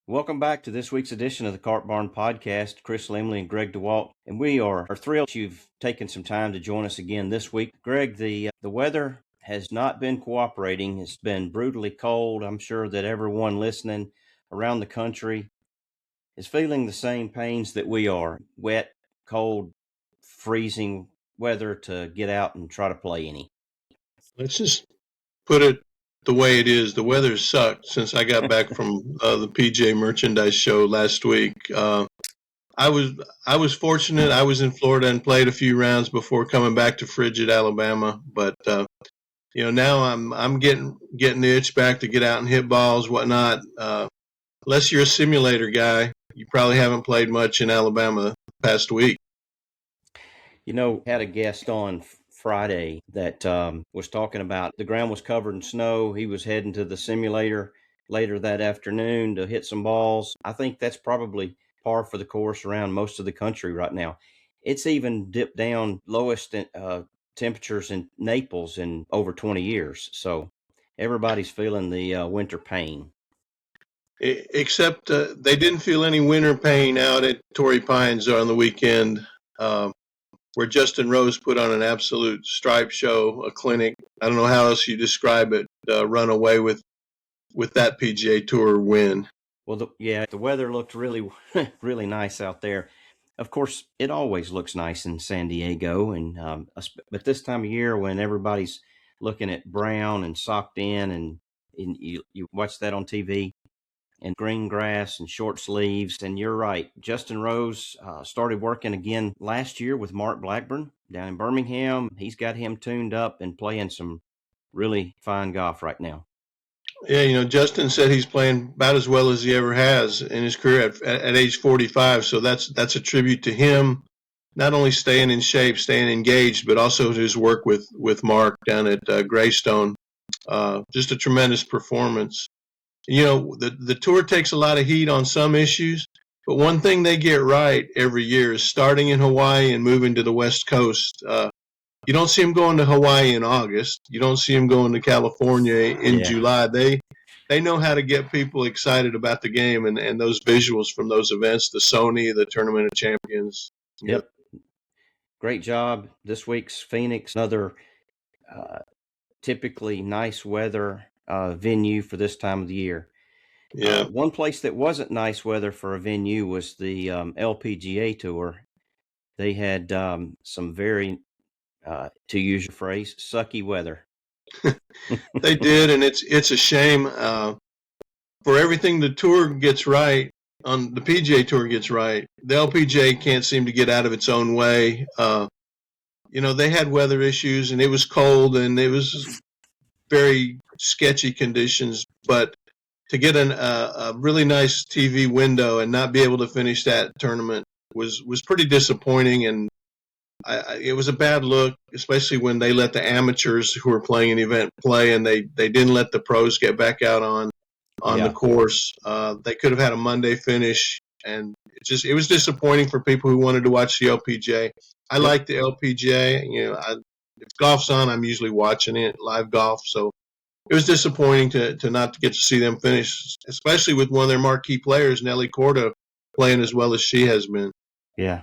Welcome back to this week's edition of the Cart Barn Podcast. Chris Lemley and Greg DeWalt, and we are thrilled you've taken some time to join us again this week. Greg, the weather has not been cooperating. It's been brutally cold. I'm sure that everyone listening around the country is feeling the same pains that we are. Wet, cold, freezing weather to get out and try to play any. Let's just put it the way it is. The weather's sucked since I got back from the PGA merchandise show last week. I was fortunate. I was in Florida and played a few rounds before coming back to frigid Alabama. But now I'm getting the itch back to get out and hit balls, whatnot. Unless you're a simulator guy, you probably haven't played much in Alabama the past week. Had a guest on Friday that was talking about the ground was covered in snow. He was heading to the simulator later that afternoon to hit some balls. I think that's probably par for the course around most of the country right now. It's even dipped down lowest temperatures in Naples in over 20 years. So everybody's feeling the winter pain. Except they didn't feel any winter pain out at Torrey Pines on the weekend, where Justin Rose put on an absolute stripe show, a clinic. I don't know how else you describe it. Run away with that PGA Tour win. Well, the weather looked really, really nice out there. Of course, it always looks nice in San Diego, but this time of year when everybody's looking at brown and socked in, and you watch that on TV, and green grass and short sleeves. And you're right, Justin Rose started working again last year with Mark Blackburn down in Birmingham. He's got him tuned up and playing some really fine golf right now. Yeah, Justin said he's playing about as well as he ever has in his career at age 45. So that's a tribute to him, not only staying in shape, staying engaged, but also his work with Mark down at Greystone. Just a tremendous performance. The tour takes a lot of heat on some issues, but one thing they get right every year is starting in Hawaii and moving to the West Coast. You don't see them going to Hawaii in August. You don't see them going to California in July. They know how to get people excited about the game and those visuals from those events, the Sony, the Tournament of Champions. Yep. Great job. This week's Phoenix, another typically nice weather venue for this time of the year. Yeah. One place that wasn't nice weather for a venue was the LPGA Tour. They had some very, to use your phrase, sucky weather. They did, and it's a shame. For everything the tour gets right, on the PGA Tour gets right, the LPGA can't seem to get out of its own way. They had weather issues, and it was cold, and it was very sketchy conditions, but to get a really nice TV window and not be able to finish that tournament was pretty disappointing, and it was a bad look, especially when they let the amateurs who were playing an event play, and they didn't let the pros get back out on the course. They could have had a Monday finish, and it was disappointing for people who wanted to watch the LPGA. I like the LPGA. If golf's on, I'm usually watching it, live golf, so it was disappointing to not get to see them finish, especially with one of their marquee players, Nelly Korda, playing as well as she has been. Yeah.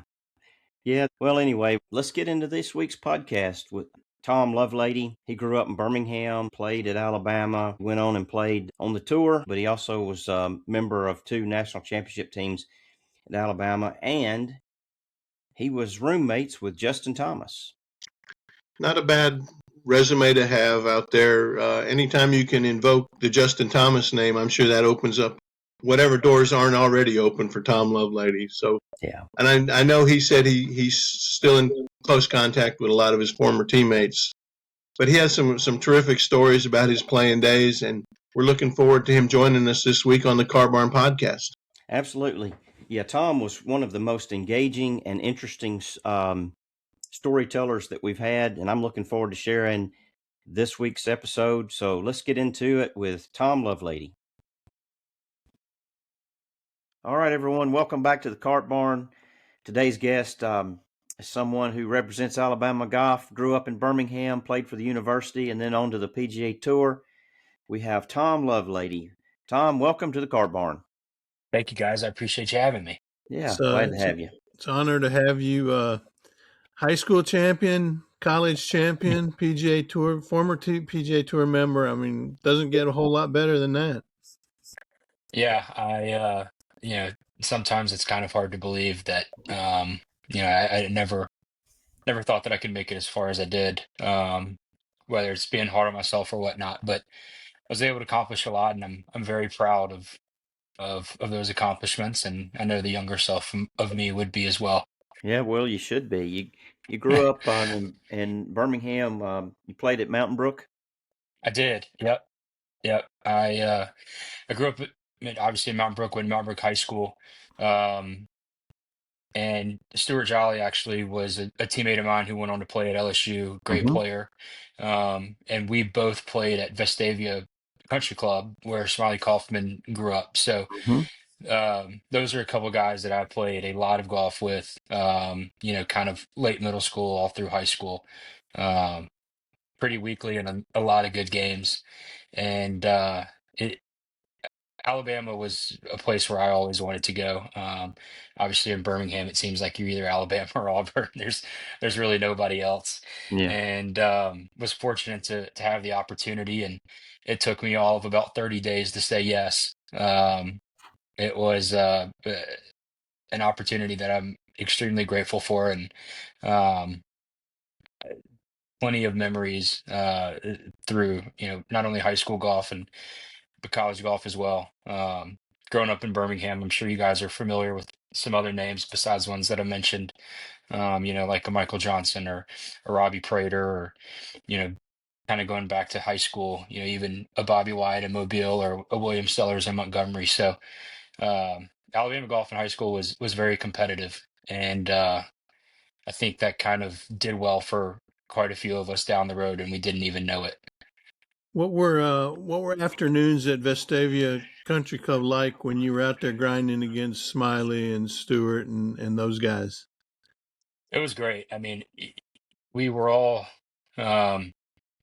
Well, anyway, let's get into this week's podcast with Tom Lovelady. He grew up in Birmingham, played at Alabama, went on and played on the tour, but he also was a member of 2 national championship teams at Alabama, and he was roommates with Justin Thomas. Not a bad resume to have out there. Anytime you can invoke the Justin Thomas name, I'm sure that opens up whatever doors aren't already open for Tom Lovelady. So, and I know he said he's still in close contact with a lot of his former teammates, but he has some terrific stories about his playing days, and we're looking forward to him joining us this week on the Cart Barn Podcast. Absolutely. Yeah, Tom was one of the most engaging and interesting storytellers that we've had, and I'm looking forward to sharing this week's episode. So let's get into it with Tom Lovelady. All right, everyone, welcome back to the Cart Barn. Today's guest is someone who represents Alabama golf, grew up in Birmingham, played for the university, and then on to the PGA Tour. We have Tom Lovelady. Tom, welcome to the Cart Barn. Thank you, guys. I appreciate you having me. Yeah, So glad to have you. it's an honor to have you. High school champion, college champion, PGA Tour, former PGA Tour member. I mean, doesn't get a whole lot better than that. Yeah, you know, sometimes it's kind of hard to believe that, I never thought that I could make it as far as I did, whether it's being hard on myself or whatnot. But I was able to accomplish a lot, and I'm very proud of those accomplishments, and I know the younger self of me would be as well. Yeah, well, you should be. You grew up in Birmingham. You played at Mountain Brook. I did. Yep. Yep. I grew up obviously in Mountain Brook, went to Mountain Brook High School. Um, And Stuart Jolly actually was a teammate of mine who went on to play at LSU, great Hmm. player. And we both played at Vestavia Country Club, where Smiley Kaufman grew up. So Hmm. those are a couple guys that I played a lot of golf with, kind of late middle school, all through high school, um, pretty weekly and a lot of good games. And it, Alabama was a place where I always wanted to go. Obviously, in Birmingham, it seems like you're either Alabama or Auburn. There's really nobody else, Yeah. and was fortunate to have the opportunity. And it took me all of about 30 days to say yes. It was an opportunity that I'm extremely grateful for, and um, plenty of memories through not only high school golf but college golf as well. Growing up in Birmingham, I'm sure you guys are familiar with some other names besides ones that I mentioned. Like a Michael Johnson or a Robbie Prater, or you know, kind of going back to high school. Even a Bobby Wyatt in Mobile or a William Sellers in Montgomery. So Alabama golf in high school was very competitive, and I think that kind of did well for quite a few of us down the road, and we didn't even know it. What were afternoons at Vestavia Country Club like when you were out there grinding against Smiley and Stewart and those guys? It was great. I mean, we were all um,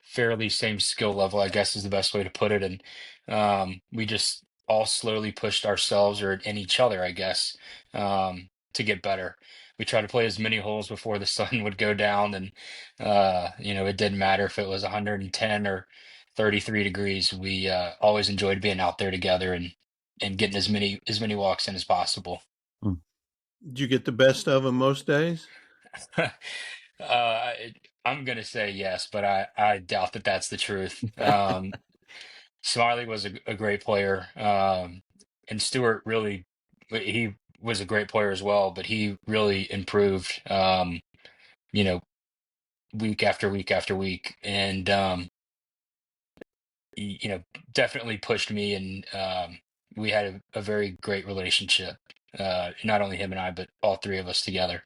fairly same skill level, I guess is the best way to put it. And we just all slowly pushed ourselves and each other, I guess, to get better. We tried to play as many holes before the sun would go down, and it didn't matter if it was 110 or 33 degrees. We always enjoyed being out there together and getting as many walks in as possible. Mm. Did you get the best of them most days? I'm gonna say yes, but I doubt that that's the truth. Smiley was a great player, and Stewart really he was a great player as well, but he really improved, you know, week after week after week, and he, definitely pushed me, and we had a very great relationship. Not only him and I, but all three of us together.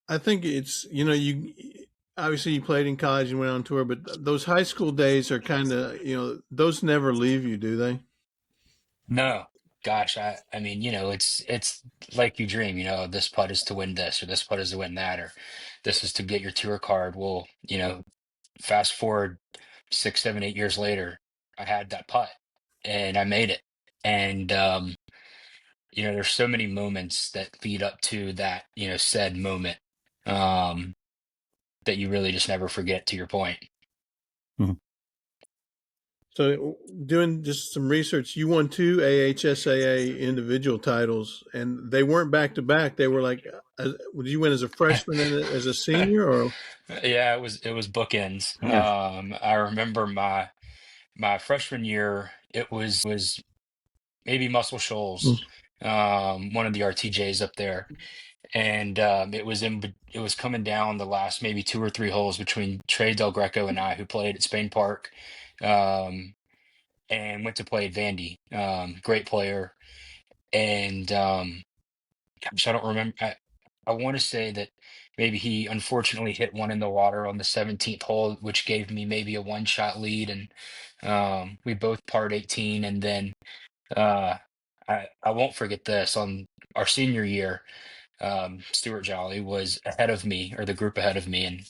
I think it's you obviously you played in college and went on tour, but those high school days are kind of those never leave you, do they? No, gosh, I mean, it's like you dream, this putt is to win this, or this putt is to win that, or this is to get your tour card. Well, fast forward 6, 7, 8 years later, I had that putt and I made it. And there's so many moments that lead up to that, said moment, um, that you really just never forget, to your point. Mhm. So, doing just some research, you won two AHSAA individual titles, and they weren't back to back. They were like, did you win as a freshman and as a senior, or? Yeah, it was bookends. Yeah. I remember my freshman year, it was maybe Muscle Shoals, one of the RTJs up there, and it was coming down the last maybe two or three holes between Trey Del Greco and I, who played at Spain Park, um, and went to play at Vandy. Great player, and gosh, I don't remember. I want to say that maybe he unfortunately hit one in the water on the 17th hole, which gave me maybe a one-shot lead, and we both parred 18, and then uh, I won't forget this. On our senior year, Stuart Jolly was ahead of me, or the group ahead of me, and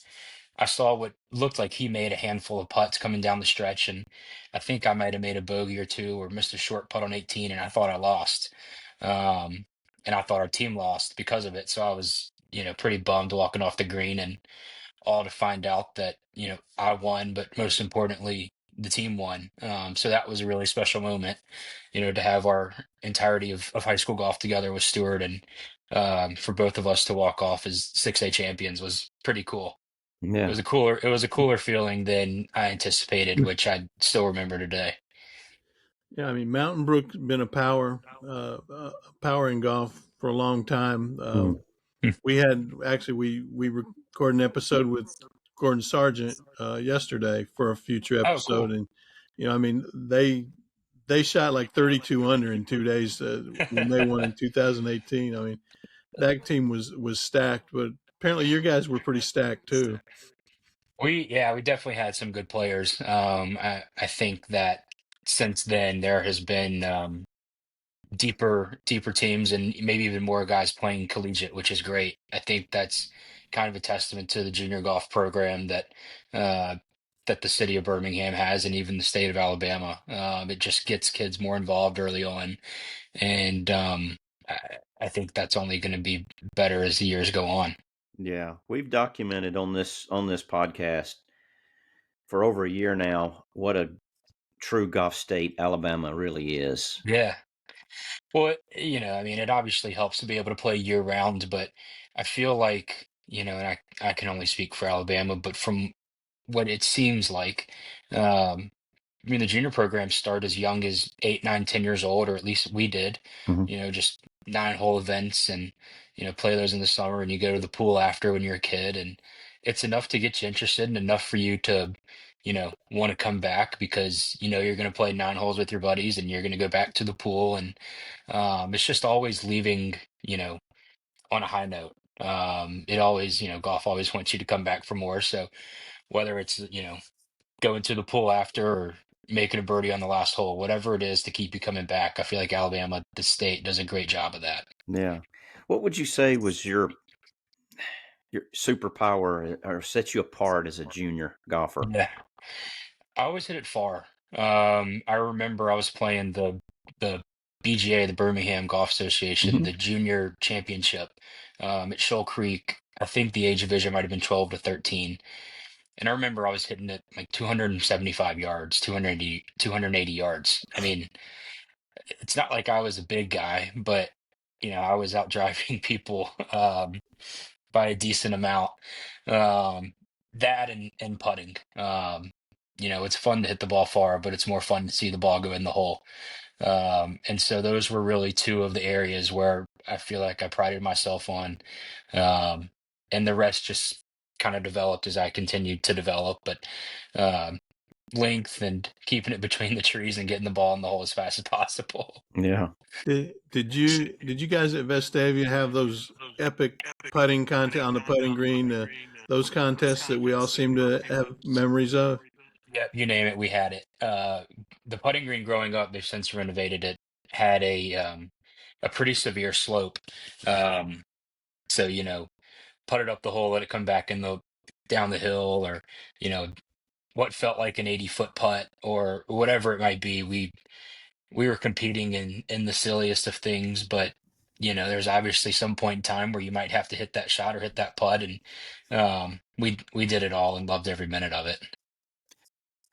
I saw what looked like he made a handful of putts coming down the stretch, and I think I might have made a bogey or two or missed a short putt on 18, and I thought I lost. Um, and I thought our team lost because of it. So I was, pretty bummed walking off the green, and all to find out that, I won, but most importantly, the team won. So that was a really special moment, to have our entirety of high school golf together with Stewart, and for both of us to walk off as 6A champions was pretty cool. Yeah. It was a cooler feeling than I anticipated, which I still remember today. Yeah, I mean, Mountain Brook's been a power in golf for a long time. Hmm. We had actually we recorded an episode with Gordon Sargent yesterday for a future Oh, cool. episode, and I mean, they shot like 32 under in 2 days when they won in 2018. I mean, that team was stacked, but apparently your guys were pretty stacked too. Yeah, we definitely had some good players. I think that since then there has been deeper teams and maybe even more guys playing collegiate, which is great. I think that's kind of a testament to the junior golf program uh, that the city of Birmingham has, and even the state of Alabama. It just gets kids more involved early on, and I, I think that's only going to be better as the years go on. Yeah, we've documented on this podcast for over a year now what a true golf state Alabama really is. Yeah. Well, I mean, it obviously helps to be able to play year round, but I feel like, and I can only speak for Alabama, but from what it seems like, um, I mean, the junior programs start as young as 8, 9, 10 years old, or at least we did, Hmm. just 9-hole events, and, play those in the summer, and you go to the pool after when you're a kid. And it's enough to get you interested and enough for you to, want to come back because, you're going to play 9 holes with your buddies and you're going to go back to the pool. And it's just always leaving, on a high note. It always, golf always wants you to come back for more. So whether it's, going to the pool after or making a birdie on the last hole, whatever it is to keep you coming back. I feel like Alabama, the state, does a great job of that. Yeah. What would you say was your superpower or sets you apart as a junior golfer? Yeah. I always hit it far. I remember I was playing the BGA, the Birmingham Golf Association, Hmm. the junior championship at Shoal Creek. I think the age division might have been 12 to 13. And I remember I was hitting it like 275 yards, 280 yards. I mean, it's not like I was a big guy, but I was out driving people by a decent amount. Um, that and putting. It's fun to hit the ball far, but it's more fun to see the ball go in the hole. And so those were really two of the areas where I feel like I prided myself on. Um, and the rest just kind of developed as I continued to develop. But um, length and keeping it between the trees and getting the ball in the hole as fast as possible. Yeah. Did you guys at Vestavia have those epic putting contest on the putting green? Those contests that we all seem to have memories of. Yeah, you name it, we had it. The putting green growing up, they've since renovated it, had a pretty severe slope. Um, so, put it up the hole, let it come back in the down the hill, or, you know, what felt like an 80-foot putt or whatever it might be. We were competing in the silliest of things, but there's obviously some point in time where you might have to hit that shot or hit that putt, and we did it all and loved every minute of it.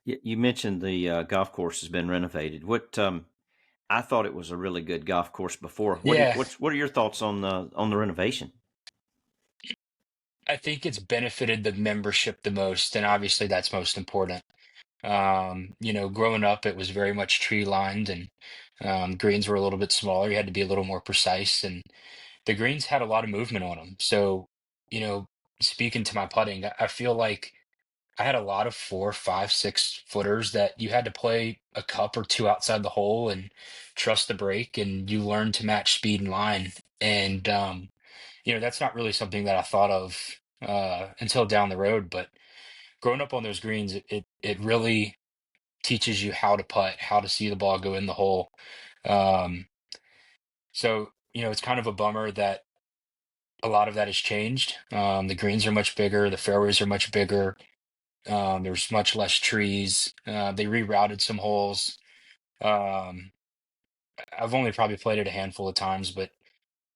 You mentioned the golf course has been renovated. I thought it was a really good golf course before. Yeah, What are your thoughts on the renovation? I think it's benefited the membership the most, and obviously that's most important. Growing up, it was very much tree lined, and greens were a little bit smaller. You had to be a little more precise, and the greens had a lot of movement on them. So, you know, speaking to my putting, I feel like I had a lot of 4, 5, 6 footers that you had to play a cup or two outside the hole and trust the break, and you learn to match speed and line. And that's not really something that I thought of until down the road. But growing up on those greens, it really teaches you how to putt, how to see the ball go in the hole. Um, so it's kind of a bummer that a lot of that has changed. The greens are much bigger, the fairways are much bigger. There's much less trees. They rerouted some holes. Um, I've only probably played it a handful of times, but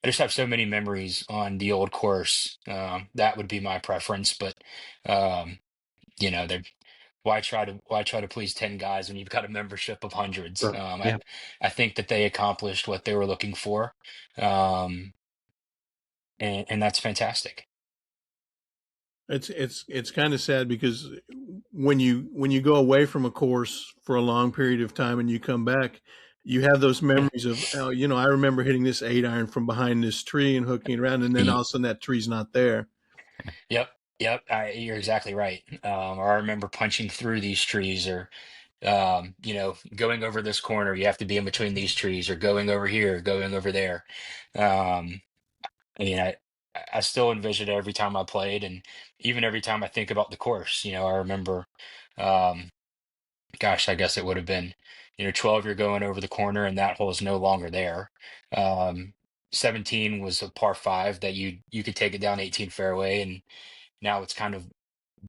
I just have so many memories on the old course. That would be my preference, but um, they're why try to please 10 guys when you've got a membership of hundreds? Sure. Yeah. I think that they accomplished what they were looking for, um, and that's fantastic. It's kind of sad because when you go away from a course for a long period of time and you come back, you have those memories of, oh, I remember hitting this 8 iron from behind this tree and hooking it around, and then all of a sudden that tree's not there. Yep, yep, you're exactly right. Or I remember punching through these trees, or going over this corner. You have to be in between these trees, or going over here, going over there. Um, I mean, I still envision it every time I played, and even every time I think about the course. I remember, um, gosh, I guess it would have been, 12. You're going over the corner, and that hole is no longer there. Um, 17 was a par five that you could take it down 18 fairway, and now it's kind of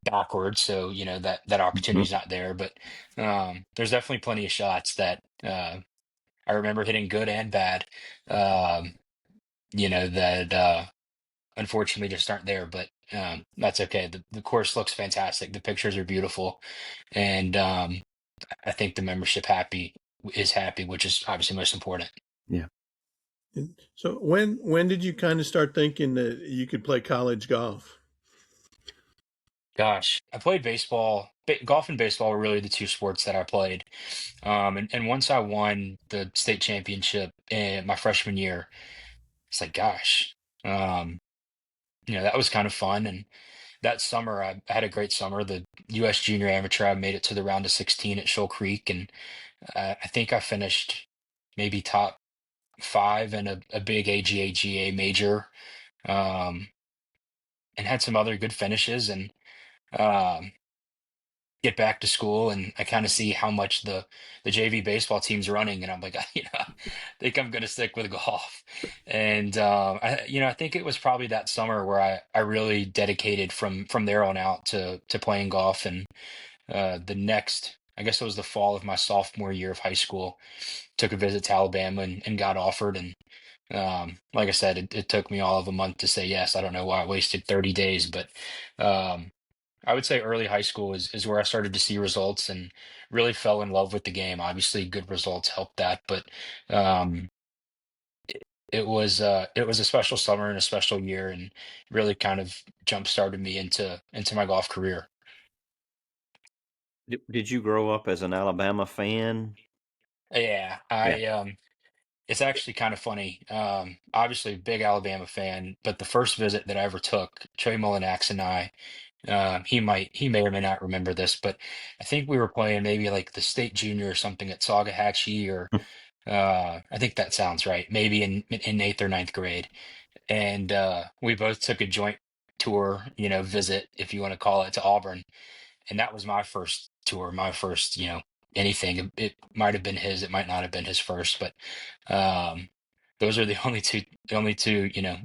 backwards, so that Mhm. opportunity's not there. But there's definitely plenty of shots that I remember hitting, good and bad. Um, that unfortunately just aren't there, but that's okay. The course looks fantastic. The pictures are beautiful, and I think the membership is happy, which is obviously most important. Yeah. So when did you kind of start thinking that you could play college golf? Gosh, I played baseball. Golf and baseball were really the two sports that I played. And once I won the state championship in my freshman year, it's like, gosh, um, that was kind of fun. And that summer, I had a great summer. The U.S. Junior Amateur, I made it to the round of 16 at Shoal Creek, and I think I finished maybe top five in a big AGA major, um, and had some other good finishes. And um, get back to school, and I kind of see how much the JV baseball team's running, and I'm like, I think I'm gonna stick with golf. And I think it was probably that summer where I really dedicated from there on out to playing golf. And the next, I guess it was the fall of my sophomore year of high school, took a visit to Alabama and got offered. And like I said, it took me all of a month to say yes. I don't know why I wasted 30 days, but um, I would say early high school is where I started to see results and really fell in love with the game. Obviously, good results helped that, but um, it was a special summer and a special year, and really kind of jump started me into my golf career. Did you grow up as an Alabama fan? Yeah, Yeah. it's actually kind of funny. Obviously, a big Alabama fan, but the first visit that I ever took, Trey Mullinax and I, he may or may not remember this, but I think we were playing maybe like the state junior or something at Saugahatchee, or I think that sounds right. Maybe in eighth or ninth grade, and we both took a joint tour, visit, if you want to call it, to Auburn, and that was my first tour, my first, anything. It might have been his, it might not have been his first, but um, those are the only two,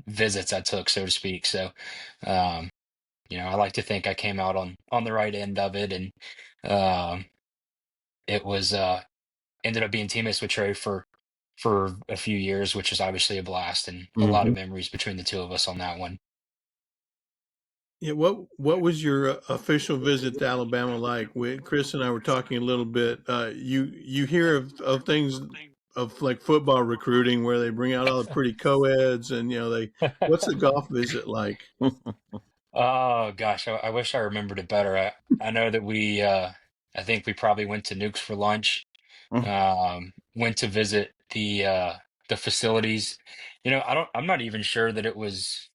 visits I took, so to speak. So, um, I like to think I came out on the right end of it, and um, it was ended up being teammates with Trey for a few years, which is obviously a blast, and a lot of Hmm. memories between the two of us on that one. Yeah, what was your official visit to Alabama like? Chris and I were talking a little bit. You hear of things of like football recruiting where they bring out all the pretty co-eds, and they. What's the golf visit like? Oh gosh, I wish I remembered it better. I know that I think we probably went to Nukes for lunch. Went to visit the facilities. I'm not even sure that it was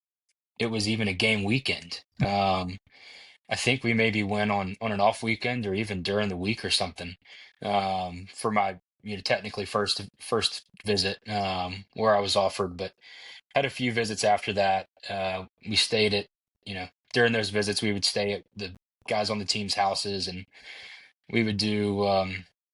even a game weekend. I think we maybe went on an off weekend, or even during the week or something, for my, technically first visit, where I was offered. But had a few visits after that. We stayed at, during those visits, we would stay at the guys on the team's houses, and we would do,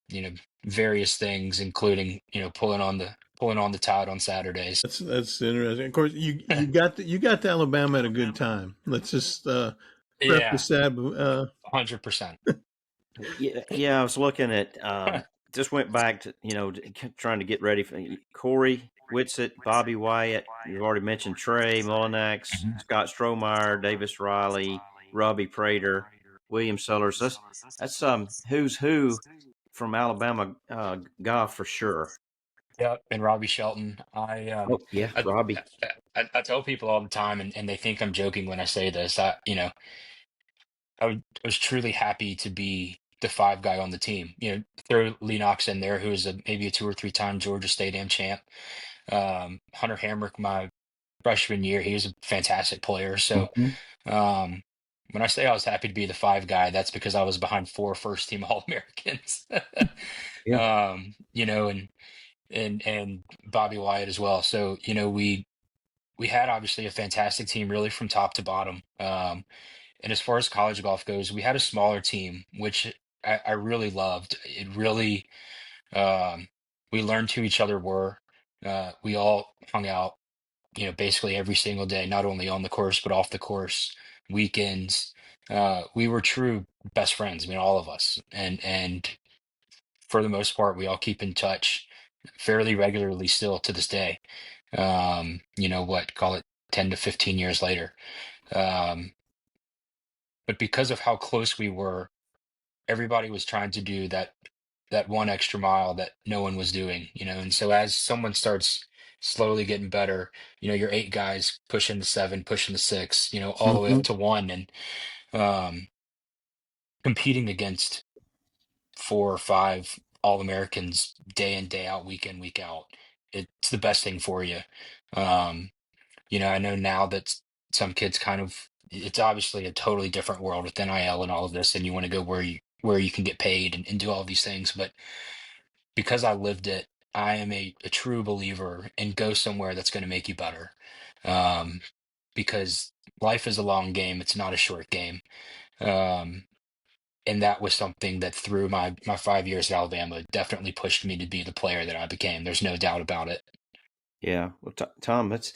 you know, various things, including, pulling on the pulling on the tide on Saturdays. That's interesting. Of course, you got to Alabama at a good time. Let's just Yeah, preface that. 100%. Yeah, I was looking at just went back to trying to get ready for Corey Whitsitt, Bobby Wyatt. You've already mentioned Trey Mullinax, Mhm. Scott Stromeyer, Davis Riley, Robbie Prater, William Sellers. That's who's who from Alabama golf for sure. Yep, and Robbie Shelton. Oh yeah, I, Robbie. I tell people all the time, and they think I'm joking when I say this. I was truly happy to be the five guy on the team. Throw Lee Knox in there, who is maybe a 2 or 3 time Georgia State Am champ. Hunter Hamrick, my freshman year, he was a fantastic player. So Mhm. um, when I say I was happy to be the five guy, that's because I was behind 4 first team All-Americans. Yeah, And Bobby Wyatt as well. So we had obviously a fantastic team, really from top to bottom. And as far as college golf goes, we had a smaller team, which I really loved. It really, um, we learned who each other were. We all hung out, basically every single day, not only on the course, but off the course, weekends. We were true best friends. I mean, all of us. And for the most part, we all keep in touch fairly regularly still to this day. Call it 10 to 15 years later. Um, but because of how close we were, everybody was trying to do that one extra mile that no one was doing, and so as someone starts slowly getting better, your 8 guys pushing the 7, pushing the 6, all the way hmm up to 1, and um, competing against 4 or 5 All-Americans day in, day out, week in, week out. It's the best thing for you. Um, I know now that some kids it's obviously a totally different world with NIL and all of this, and you want to go where you can get paid and do all these things. But because I lived it, I am a true believer in go somewhere that's going to make you better. Um, because life is a long game, it's not a short game. Um, and that was something that through my 5 years at Alabama definitely pushed me to be the player that I became. There's no doubt about it. Yeah. Well, Tom, it's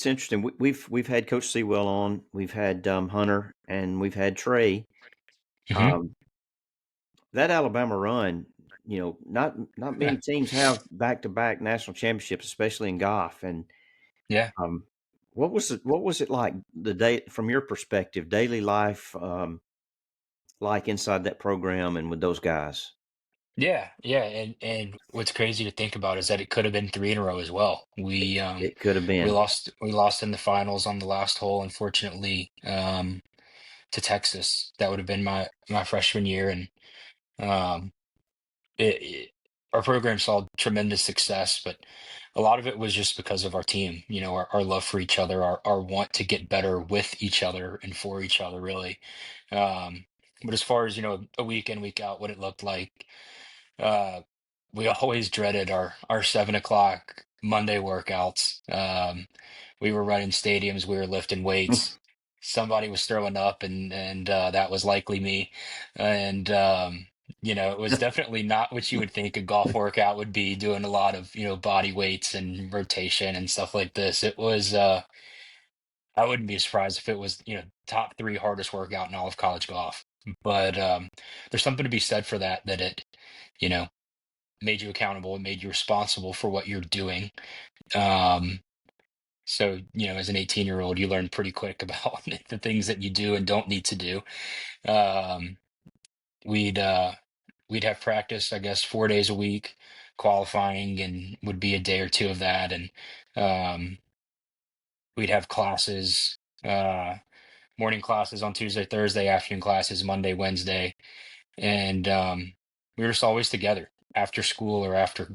interesting. We've had Coach Sewell on, we've had Hunter, and we've had Trey. Hmm. Um, that Alabama run, not Yeah. many teams have back-to-back national championships, especially in golf. And Yeah. um, what was it like the day from your perspective, daily life, like inside that program and with those guys? Yeah, yeah, and what's crazy to think about is that it could have been 3 in a row as well. We It could have we been. lost in the finals on the last hole, unfortunately, to Texas. That would have been my freshman year, and um, our program saw tremendous success, but a lot of it was just because of our team. Our love for each other, our want to get better with each other and for each other, really. Um, but as far as a week in, week out, what it looked like. Uh, we always dreaded our 7 o'clock Monday workouts. We were running stadiums, we were lifting weights. Somebody was throwing up, and that was likely me. And it was definitely not what you would think a golf workout would be. Doing a lot of body weights and rotation and stuff like this. It was. I wouldn't be surprised if it was top 3 hardest workout in all of college golf. But there's something to be said for that. That it. You know, made you accountable, it made you responsible for what you're doing. Um, so, as an 18-year-old, you learn pretty quick about the things that you do and don't need to do. Um, we'd we'd have practice, I guess, 4 days a week, qualifying, and would be a day or two of that, and um, we'd have classes, morning classes on Tuesday, Thursday, afternoon classes Monday, Wednesday, and we were just always together after school or after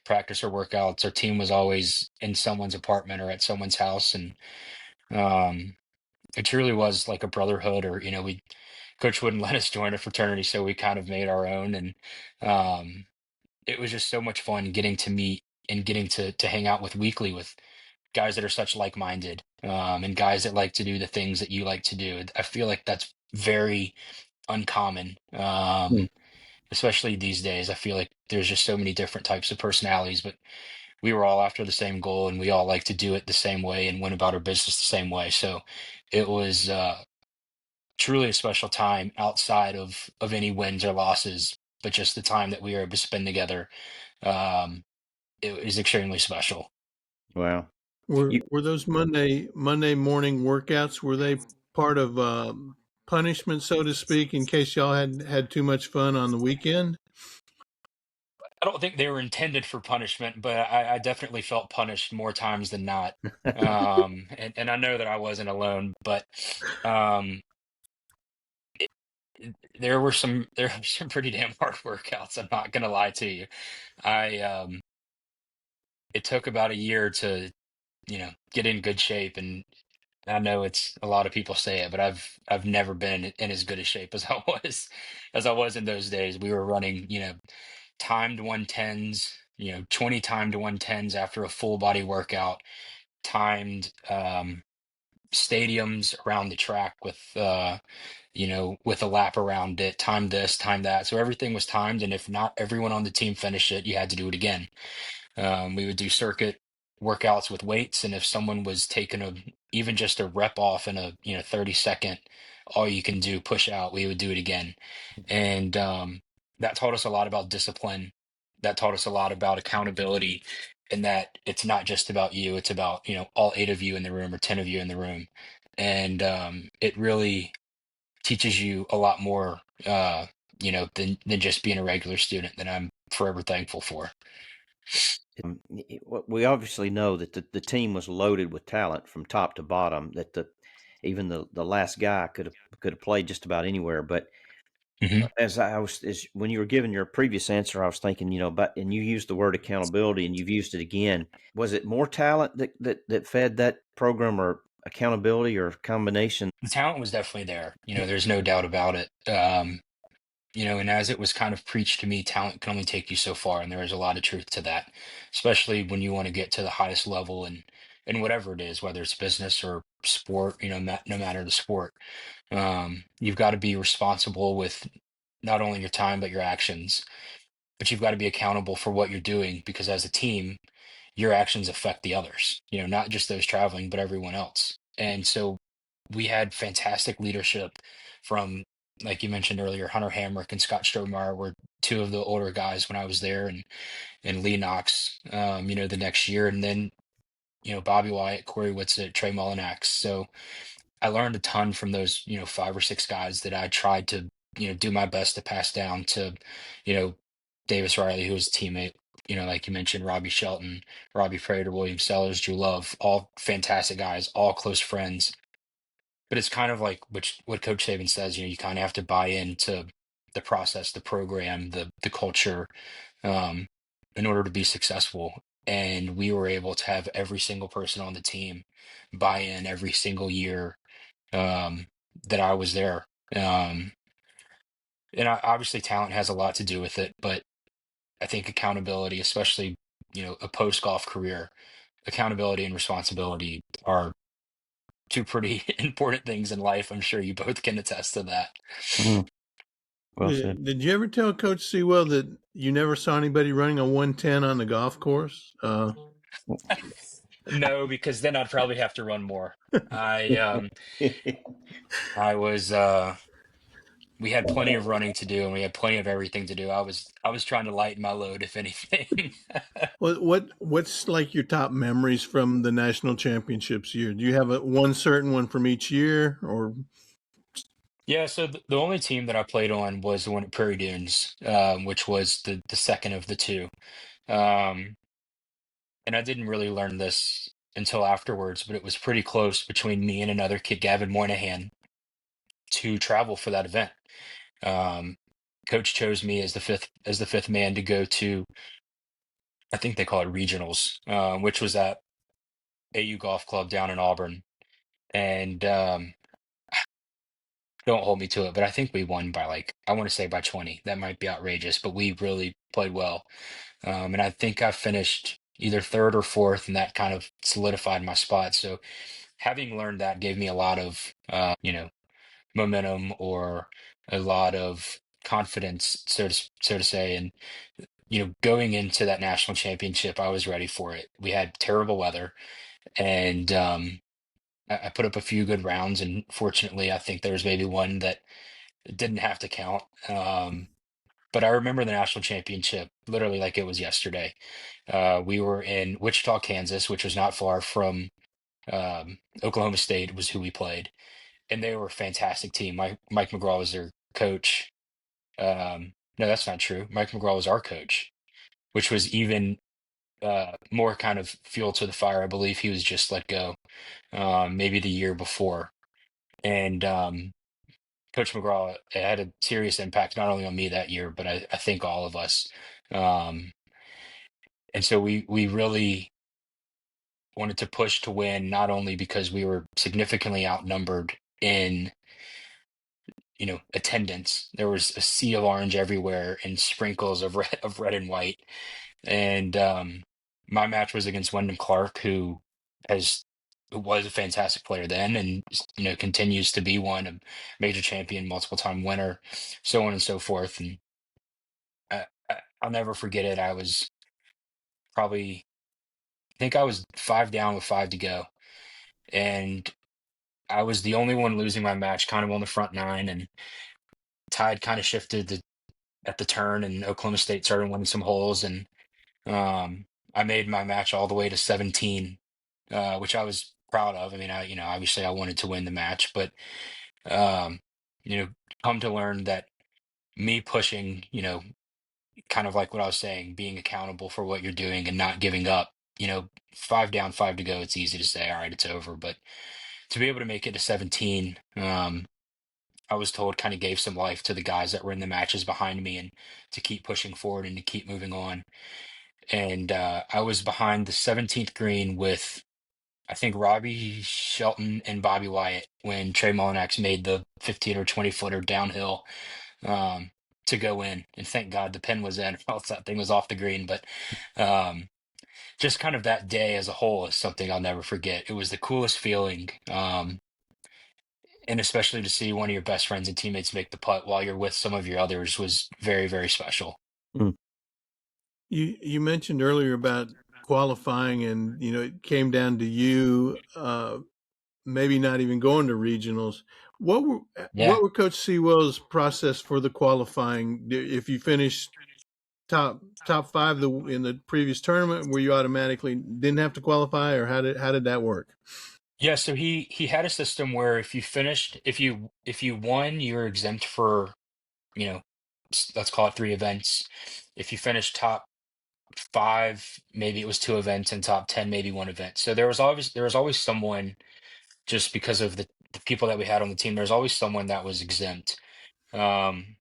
practice or workouts. Our team was always in someone's apartment or at someone's house, and um, it truly was like a brotherhood. Or we coach wouldn't let us join a fraternity, so we kind of made our own, and um, it was just so much fun getting to meet and getting to hang out weekly with guys that are such like-minded, and guys that like to do the things that you like to do. I feel like that's very uncommon. especially these days. I feel like there's just so many different types of personalities, but we were all after the same goal and we all like to do it the same way and went about our business the same way. So it was truly a special time outside of any wins or losses, but just the time that we were able to spend together. Um, it was extremely special. Wow. Were those Monday morning workouts? Were they part of punishment, so to speak, in case y'all had too much fun on the weekend? I don't think they were intended for punishment, but I definitely felt punished more times than not. And I know that I wasn't alone, but um, there were some pretty damn hard workouts. I'm not gonna lie to you. I It took about a year to, get in good shape, and I know it's a lot of people say it, but I've never been in as good a shape as I was in those days. We were running, timed 110s, 20 timed 110s after a full body workout, timed stadiums around the track with with a lap around it, timed this, timed that. So everything was timed, and if not everyone on the team finished it, you had to do it again. We would do circuit workouts with weights, and if someone was taking even just a rep off in a 30-second all you can do push out, we would do it again. And that taught us a lot about discipline. That taught us a lot about accountability, and that it's not just about you. It's about all 8 of you in the room or 10 of you in the room, and it really teaches you a lot more. Than just being a regular student. That I'm forever thankful for. We obviously know that the team was loaded with talent from top to bottom. That even the last guy could have played just about anywhere. But Mhm. as when you were giving your previous answer, I was thinking, and you used the word accountability, and you've used it again. Was it more talent that fed that program, or accountability, or combination? The talent was definitely there. There's no doubt about it. And as it was kind of preached to me, talent can only take you so far, and there is a lot of truth to that, especially when you want to get to the highest level and whatever it is, whether it's business or sport. No matter the sport, you've got to be responsible with not only your time but your actions. But you've got to be accountable for what you're doing, because as a team, your actions affect the others, not just those traveling, but everyone else. And so we had fantastic leadership from, like you mentioned earlier, Hunter Hamrick and Scott Strohmeyer were 2 of the older guys when I was there, and Lee Knox, the next year. And then, Bobby Wyatt, Corey Whitsitt, Trey Mullinax. So I learned a ton from those, 5 or 6 guys that I tried to, do my best to pass down to, you know, Davis Riley, who was a teammate, like you mentioned, Robbie Shelton, Robbie Prater, William Sellers, Drew Love, all fantastic guys, all close friends. But it's kind of like what Coach Saban says, you kind of have to buy into the process, the program, the culture, um, in order to be successful. And we were able to have every single person on the team buy in every single year, um, that I was there. Um, and obviously, talent has a lot to do with it, but I think accountability, especially a post golf career, accountability and responsibility are 2 pretty important things in life. I'm sure you both can attest to that. Mhm. Well said. Did you ever tell Coach Sewell that you never saw anybody running a 110 on the golf course? No, because then I'd probably have to run more. I was We had plenty of running to do and we had plenty of everything to do. I was trying to lighten my load, if anything. What's like your top memories from the national championships year? Do you have one certain one from each year, or Yeah, so the only team that I played on was the one at Prairie Dunes, which was the second of the 2. Um, and I didn't really learn this until afterwards, but it was pretty close between me and another kid, Gavin Moynihan, to travel for that event. Um, Coach chose me as the fifth man to go to, I think they call it regionals, which was at AU Golf Club down in Auburn. And don't hold me to it, but I think we won by, like, I want to say by 20. That might be outrageous, but we really played well. And I think I finished either third or fourth, and that kind of solidified my spot. So having learned that gave me a lot of, momentum, or a lot of confidence, so to say. And going into that national championship, I was ready for it. We had terrible weather, and I put up a few good rounds, and fortunately, I think there was maybe one that didn't have to count. But I remember the national championship literally like it was yesterday. We were in Wichita, Kansas, which was not far from Oklahoma State was who we played, and they were a fantastic team. Mike McGraw was their coach. No, that's not true. Mike McGraw was our coach, which was even more kind of fuel to the fire. I believe he was just let go maybe the year before, and Coach McGraw had a serious impact not only on me that year, but I think all of us. Um, and so we really wanted to push to win, not only because we were significantly outnumbered in attendance. There was a sea of orange everywhere and sprinkles of red and white. And my match was against Wyndham Clark, who was a fantastic player then, and continues to be one, a major champion, multiple time winner, so on and so forth. And I'll never forget it. I was probably, I think I was 5 down with 5 to go, and I was the only one losing my match, kind of on the front nine, and tide kind of shifted at the turn, and Oklahoma State started winning some holes, and I made my match all the way to 17, which I was proud of. I mean, obviously I wanted to win the match, but um, you know, come to learn that me pushing, kind of like what I was saying, being accountable for what you're doing and not giving up. 5 down, 5 to go. It's easy to say, all right, it's over, but to be able to make it to 17, I was told kind of gave some life to the guys that were in the matches behind me and to keep pushing forward and to keep moving on. And I was behind the 17th green with, I think, Robbie Shelton and Bobby Wyatt when Trey Mullinax made the 15 or 20 footer downhill um, to go in. And thank God the pin was in, or else that thing was off the green. But um, just kind of that day as a whole is something I'll never forget. It was the coolest feeling. And especially to see one of your best friends and teammates make the putt while you're with some of your others was very, very special. Mm. You mentioned earlier about qualifying, and it came down to you maybe not even going to regionals. What Yeah. were Coach Sewell's process for the qualifying? If you finished top five in the previous tournament, were you automatically didn't have to qualify, or how did that work? Yeah, so he had a system where if you won, you're exempt for, let's call it 3 events. If you finished top five, maybe it was 2 events, and top 10, maybe 1 event. So there was always someone, just because of the people that we had on the team, there's always someone that was exempt. Um,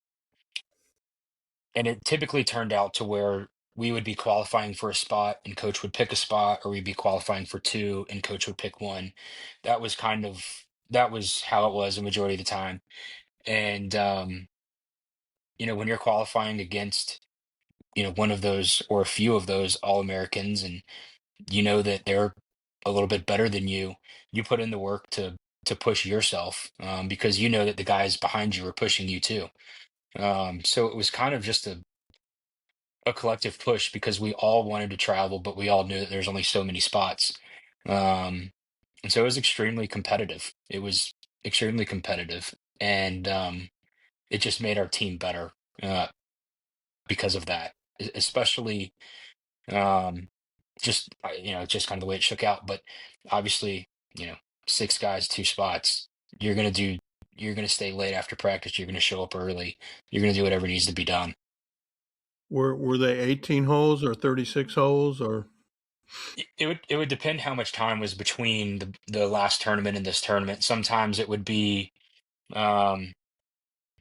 and it typically turned out to where we would be qualifying for a spot and coach would pick a spot, or we'd be qualifying for two and coach would pick one. That was how it was a majority of the time. And when you're qualifying against one of those or a few of those all Americans, and that they're a little bit better than you put in the work to push yourself, because that the guys behind you are pushing you too. So it was kind of just a collective push, because we all wanted to travel, but we all knew that there's only so many spots. Um, and so it was extremely competitive. It was extremely competitive. And it just made our team better uh, because of that, especially um, just kind of the way it shook out. But obviously, you know, 6 guys, 2 spots, you're going to stay late after practice. You're going to show up early. You're going to do whatever needs to be done. Were they 18 holes or 36 holes or? It would depend how much time was between the last tournament and this tournament. Sometimes it would be um,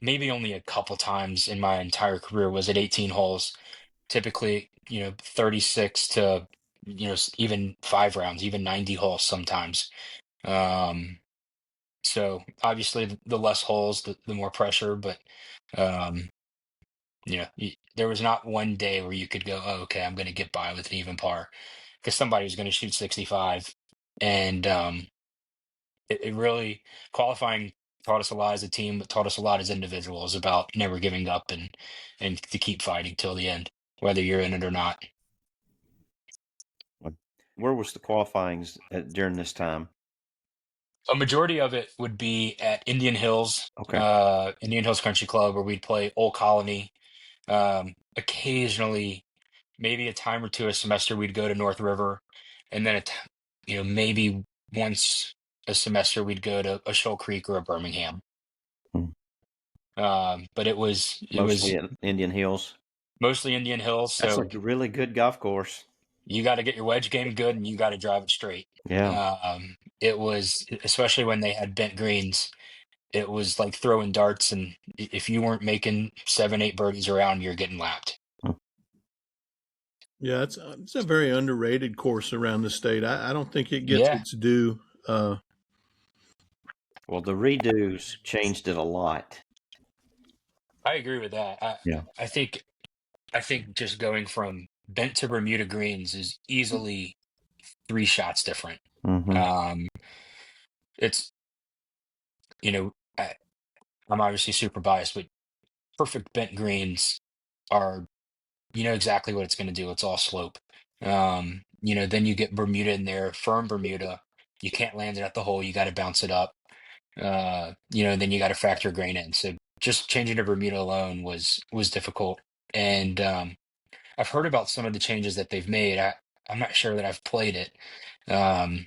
maybe only a couple times in my entire career was it 18 holes. Typically, 36 to even 5 rounds, even 90 holes sometimes. Um, so obviously, the less holes, the more pressure. But um, there was not one day where you could go, oh, okay, I'm going to get by with an even par, because somebody was going to shoot 65. And it really, qualifying taught us a lot as a team, but taught us a lot as individuals about never giving up and to keep fighting till the end, whether you're in it or not. Where was the qualifying during this time? A majority of it would be at Indian Hills, Okay. Indian Hills Country Club, where we'd play Old Colony. Occasionally, maybe a time or two a semester, we'd go to North River, and then maybe once a semester we'd go to a Shoal Creek or a Birmingham. Hmm. But it was Mostly at Indian Hills. mostly Indian Hills, That's so a really good golf course. you got to get your wedge game good, and you got to drive it straight. Yeah. It was, especially when they had bent greens, it was like throwing darts, and if you weren't making 7-8 birdies around, you're getting lapped. Yeah, it's a very underrated course around the state. I don't think it gets Yeah, its due. Well, the redos changed it a lot. I agree with that. Yeah. I think just going from bent to Bermuda greens is easily 3 shots different. Mm-hmm. It's I'm obviously super biased, but perfect bent greens are, exactly what it's going to do. It's all slope. Then you get Bermuda in there, firm Bermuda. You can't land it at the hole. You got to bounce it up. Then you got to factor grain in. So just changing to Bermuda alone was difficult. And I've heard about some of the changes that they've made. I'm not sure that I've played it, um,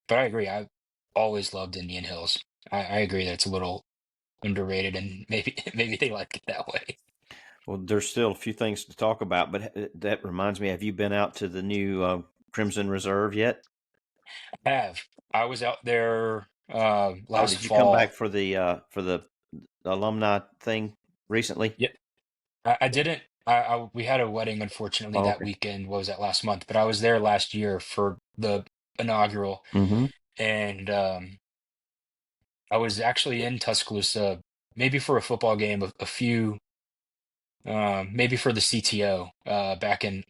but I agree. I've always loved Indian Hills. I agree that it's a little underrated, and maybe they like it that way. Well, there's still a few things to talk about, but that reminds me, have you been out to the new Crimson Reserve yet? I was out there Oh, last did you come back fall. for the alumni thing recently? Yeah, I didn't. We had a wedding, unfortunately, Oh, that okay. weekend. What was that, last month? But I was there last year for the inaugural, Mm-hmm. and I was actually in Tuscaloosa, maybe for a football game, a few, maybe for the CTO back in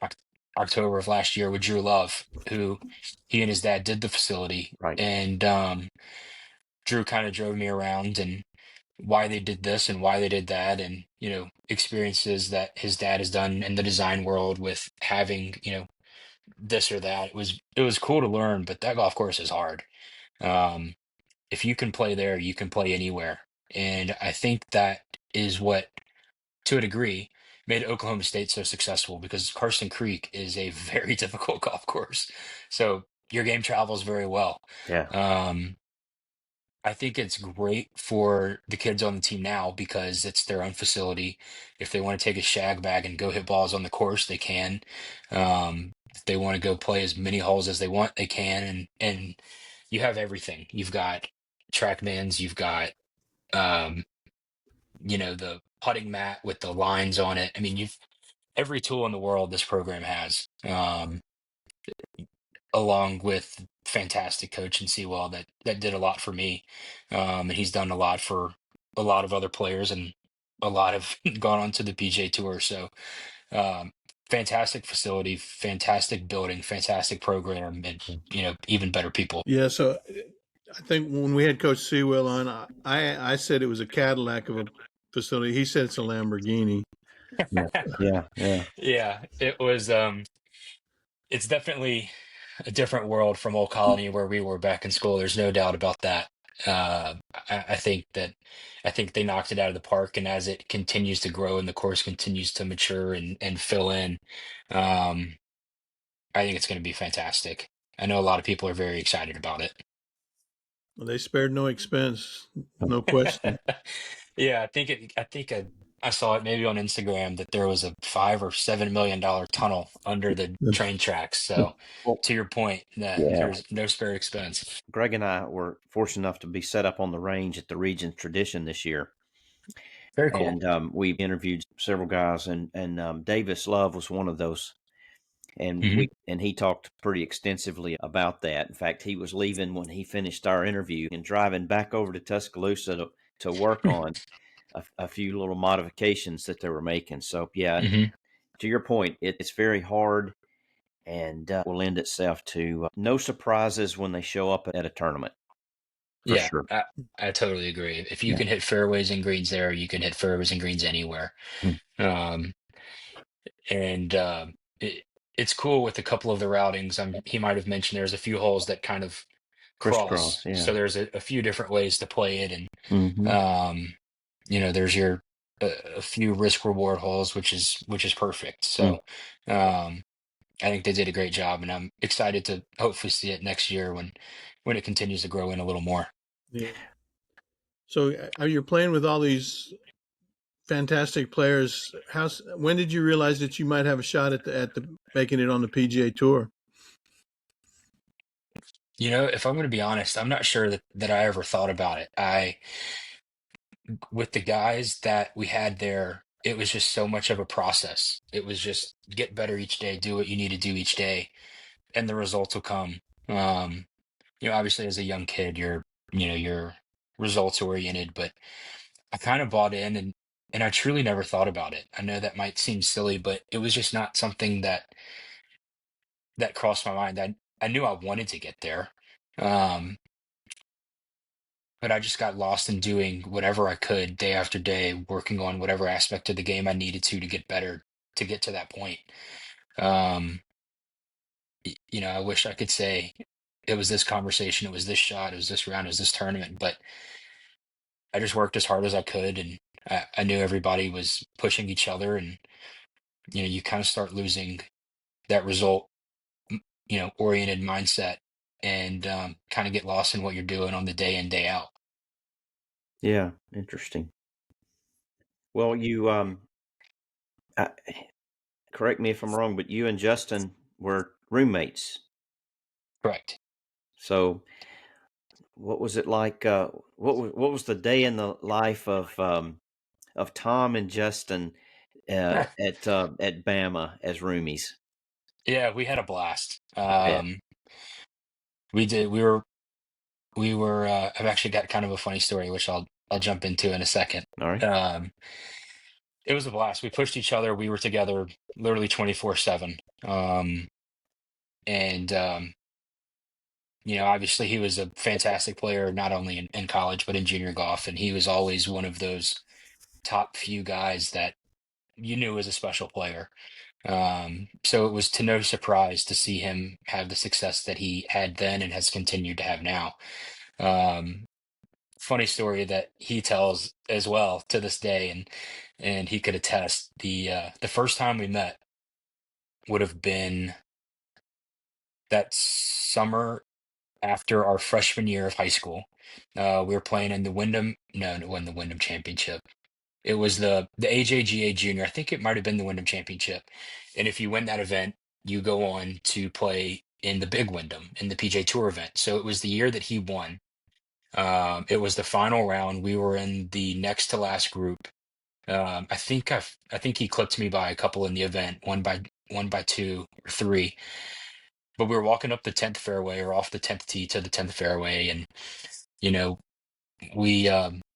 October of last year with Drew Love, who he and his dad did the facility, Right. and Drew kind of drove me around and why they did this and why they did that, and experiences that his dad has done in the design world with having this or that. It was cool to learn, but that golf course is hard. Um, if you can play there, you can play anywhere, and I think that is what, to a degree, made Oklahoma State so successful, because Carson Creek is a very difficult golf course, so your game travels very well. Yeah. Um, I think it's great for the kids on the team now because it's their own facility. If they want to take a shag bag and go hit balls on the course, they can. If they want to go play as many holes as they want, they can. And you have everything. You've got TrackMans, you've got um, the putting mat with the lines on it. I mean, you've every tool in the world this program has. Along with fantastic coach and Sewell that did a lot for me. And he's done a lot for a lot of other players, and a lot have gone on to the PGA Tour. So um, fantastic facility, fantastic building, fantastic program, and even better people. Yeah, so I think when we had Coach Sewell on, I said it was a Cadillac of a facility. He said it's a Lamborghini. Yeah. Yeah. Yeah. Yeah, it was. It's definitely a different world from Old Colony where we were back in school. There's no doubt about that. I think they knocked it out of the park, and as it continues to grow and the course continues to mature and fill in, um, I think it's going to be fantastic. I know a lot of people are very excited about it. Well, they spared no expense, no question. Yeah, I saw it maybe on Instagram that there was a $5 or $7 million tunnel under the train tracks. So, Well, to your point, yeah. there's no spare expense. Greg and I were fortunate enough to be set up on the range at the Regions Tradition this year, Very cool. and we interviewed several guys, and Davis Love was one of those, and Hmm. he talked pretty extensively about that. In fact, he was leaving when he finished our interview and driving back over to Tuscaloosa to work on a few little modifications that they were making. So yeah, Hmm. to your point, it's very hard, and will lend itself to no surprises when they show up at a tournament. for Yeah, sure. I totally agree. If you Yeah. can hit fairways and greens there, you can hit fairways and greens anywhere. Mm. Um, and it, it's cool with a couple of the routings. He might have mentioned there's a few holes that kind of Crisscross. cross, Yeah. so there's a few different ways to play it, and Hmm. there's your a few risk reward holes, which is perfect. So um, I think they did a great job, and I'm excited to hopefully see it next year when it continues to grow in a little more. Yeah. So you're playing with all these fantastic players. When did you realize that you might have a shot at the making it on the PGA Tour? If I'm going to be honest, I'm not sure that I ever thought about it. With the guys that we had there, it was just so much of a process. It was just get better each day, do what you need to do each day, and the results will come. Um, Obviously as a young kid, you're results oriented, but I kind of bought in and I truly never thought about it. I know that might seem silly, but it was just not something that crossed my mind. I knew I wanted to get there. Um, but I just got lost in doing whatever I could day after day, working on whatever aspect of the game I needed to get better to get to that point. Um, I wish I could say it was this conversation, it was this shot, it was this round, it was this tournament, but I just worked as hard as I could, and I knew everybody was pushing each other, and you kind of start losing that result, oriented mindset, and kind of get lost in what you're doing on the day in day out. Yeah. Interesting. Well, I, correct me if I'm wrong, but you and Justin were roommates. Correct. So what was it like? What was the day in the life of Tom and Justin at Bama as roomies? Yeah, we had a blast. I bet. We did. We were. I've actually got kind of a funny story, which I'll jump into in a second. All right. Um, it was a blast. We pushed each other. We were together literally 24/7. And obviously he was a fantastic player, not only in college but in junior golf, and he was always one of those top few guys that you knew was a special player. So it was to no surprise to see him have the success that he had then and has continued to have now. Um, Funny story that he tells as well to this day, and he could attest. The first time we met would have been that summer after our freshman year of high school. We were playing in the Wyndham. No, it wasn't the Wyndham Championship. It was the AJGA Junior. I think it might have been the Wyndham Championship. And if you win that event, you go on to play in the Big Wyndham in the PGA Tour event. So it was the year that he won. It was the final round. We were in the next to last group. I think he clipped me by a couple in the event, one by two or three. But we were walking up the 10th fairway or off the 10th tee to the 10th fairway, and you know we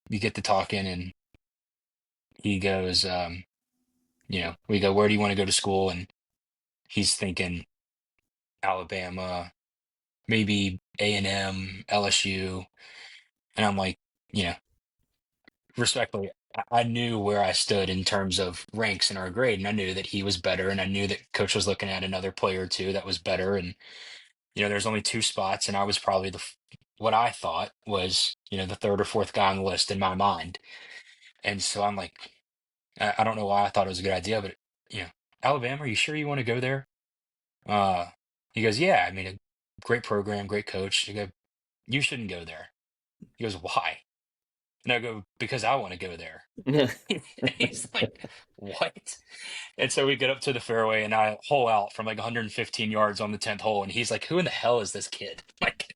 get to talking, and he goes, we go, where do you want to go to school? And he's thinking Alabama, maybe A&M, LSU, and I'm like, you know, respectfully, I knew where I stood in terms of ranks in our grade, and I knew that he was better, and I knew that coach was looking at another player or two that was better, and there's only two spots, and I was probably what I thought was, the third or fourth guy on the list in my mind, and so I'm like, I don't know why I thought it was a good idea, but Alabama, are you sure you want to go there? Uh, he goes, yeah, I mean, a great program, great coach. I go, you shouldn't go there. He goes, why? And I go, because I want to go there. He's like, what? And so we get up to the fairway, and I hole out from like 115 yards on the 10th hole. And he's like, who in the hell is this kid? Like,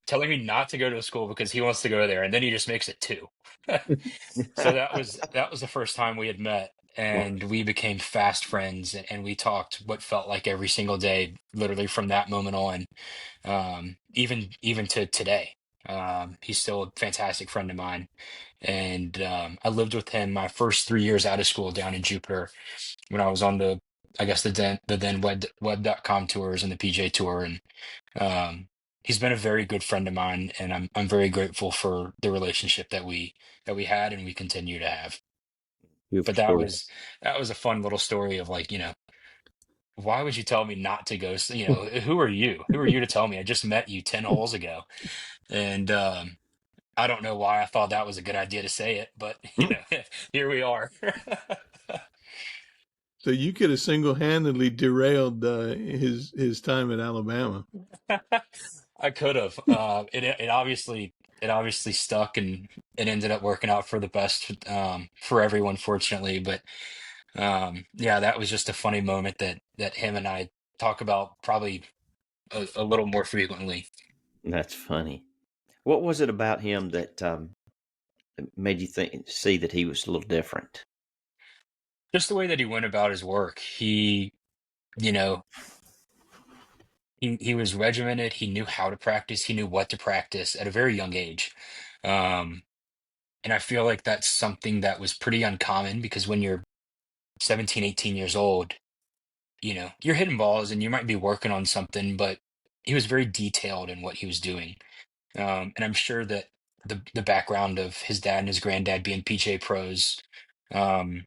telling me not to go to a school because he wants to go there. And then he just makes it two. So that was the first time we had met, and we became fast friends, and we talked what felt like every single day, literally from that moment on, even to today. He's still a fantastic friend of mine, and I lived with him my first 3 years out of school down in Jupiter when I was on I guess the then web.com tours and the PJ Tour, and um, he's been a very good friend of mine, and I'm very grateful for the relationship that we had and we continue to have. But Beautiful that story. was a fun little story of like, why would you tell me not to go? Who are you? Who are you to tell me? I just met you 10 holes ago. And I don't know why I thought that was a good idea to say it, but here we are. So you could have single-handedly derailed his time at Alabama. I could have. It obviously stuck, and it ended up working out for the best for everyone, fortunately. But yeah, that was just a funny moment that him and I talk about probably a little more frequently. That's funny. What was it about him that made you see that he was a little different? Just the way that he went about his work. You know, he was regimented. He knew how to practice. He knew what to practice at a very young age. Um, and I feel like that's something that was pretty uncommon because when you're 17, 18 years old, you're hitting balls and you might be working on something, but he was very detailed in what he was doing. And I'm sure that the background of his dad and his granddad being PGA pros um,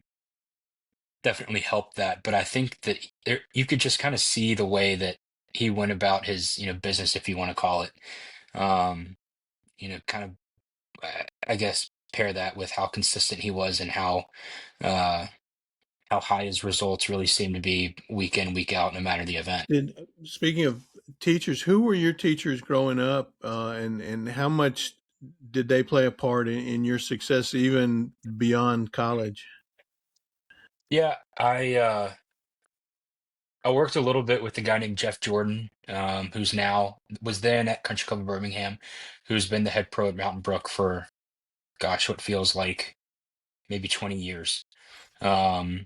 definitely helped that. But I think that you could just kind of see the way that he went about his, business, if you want to call it. Um, kind of, I guess, pair that with how consistent he was and uh, how high his results really seem to be week in, week out, no matter the event. Speaking of teachers, who were your teachers growing up, and how much did they play a part in your success even beyond college? Yeah, I worked a little bit with a guy named Jeff Jordan, who's now was then at Country Club of Birmingham, who's been the head pro at Mountain Brook for, gosh, what feels like maybe 20 years. Um,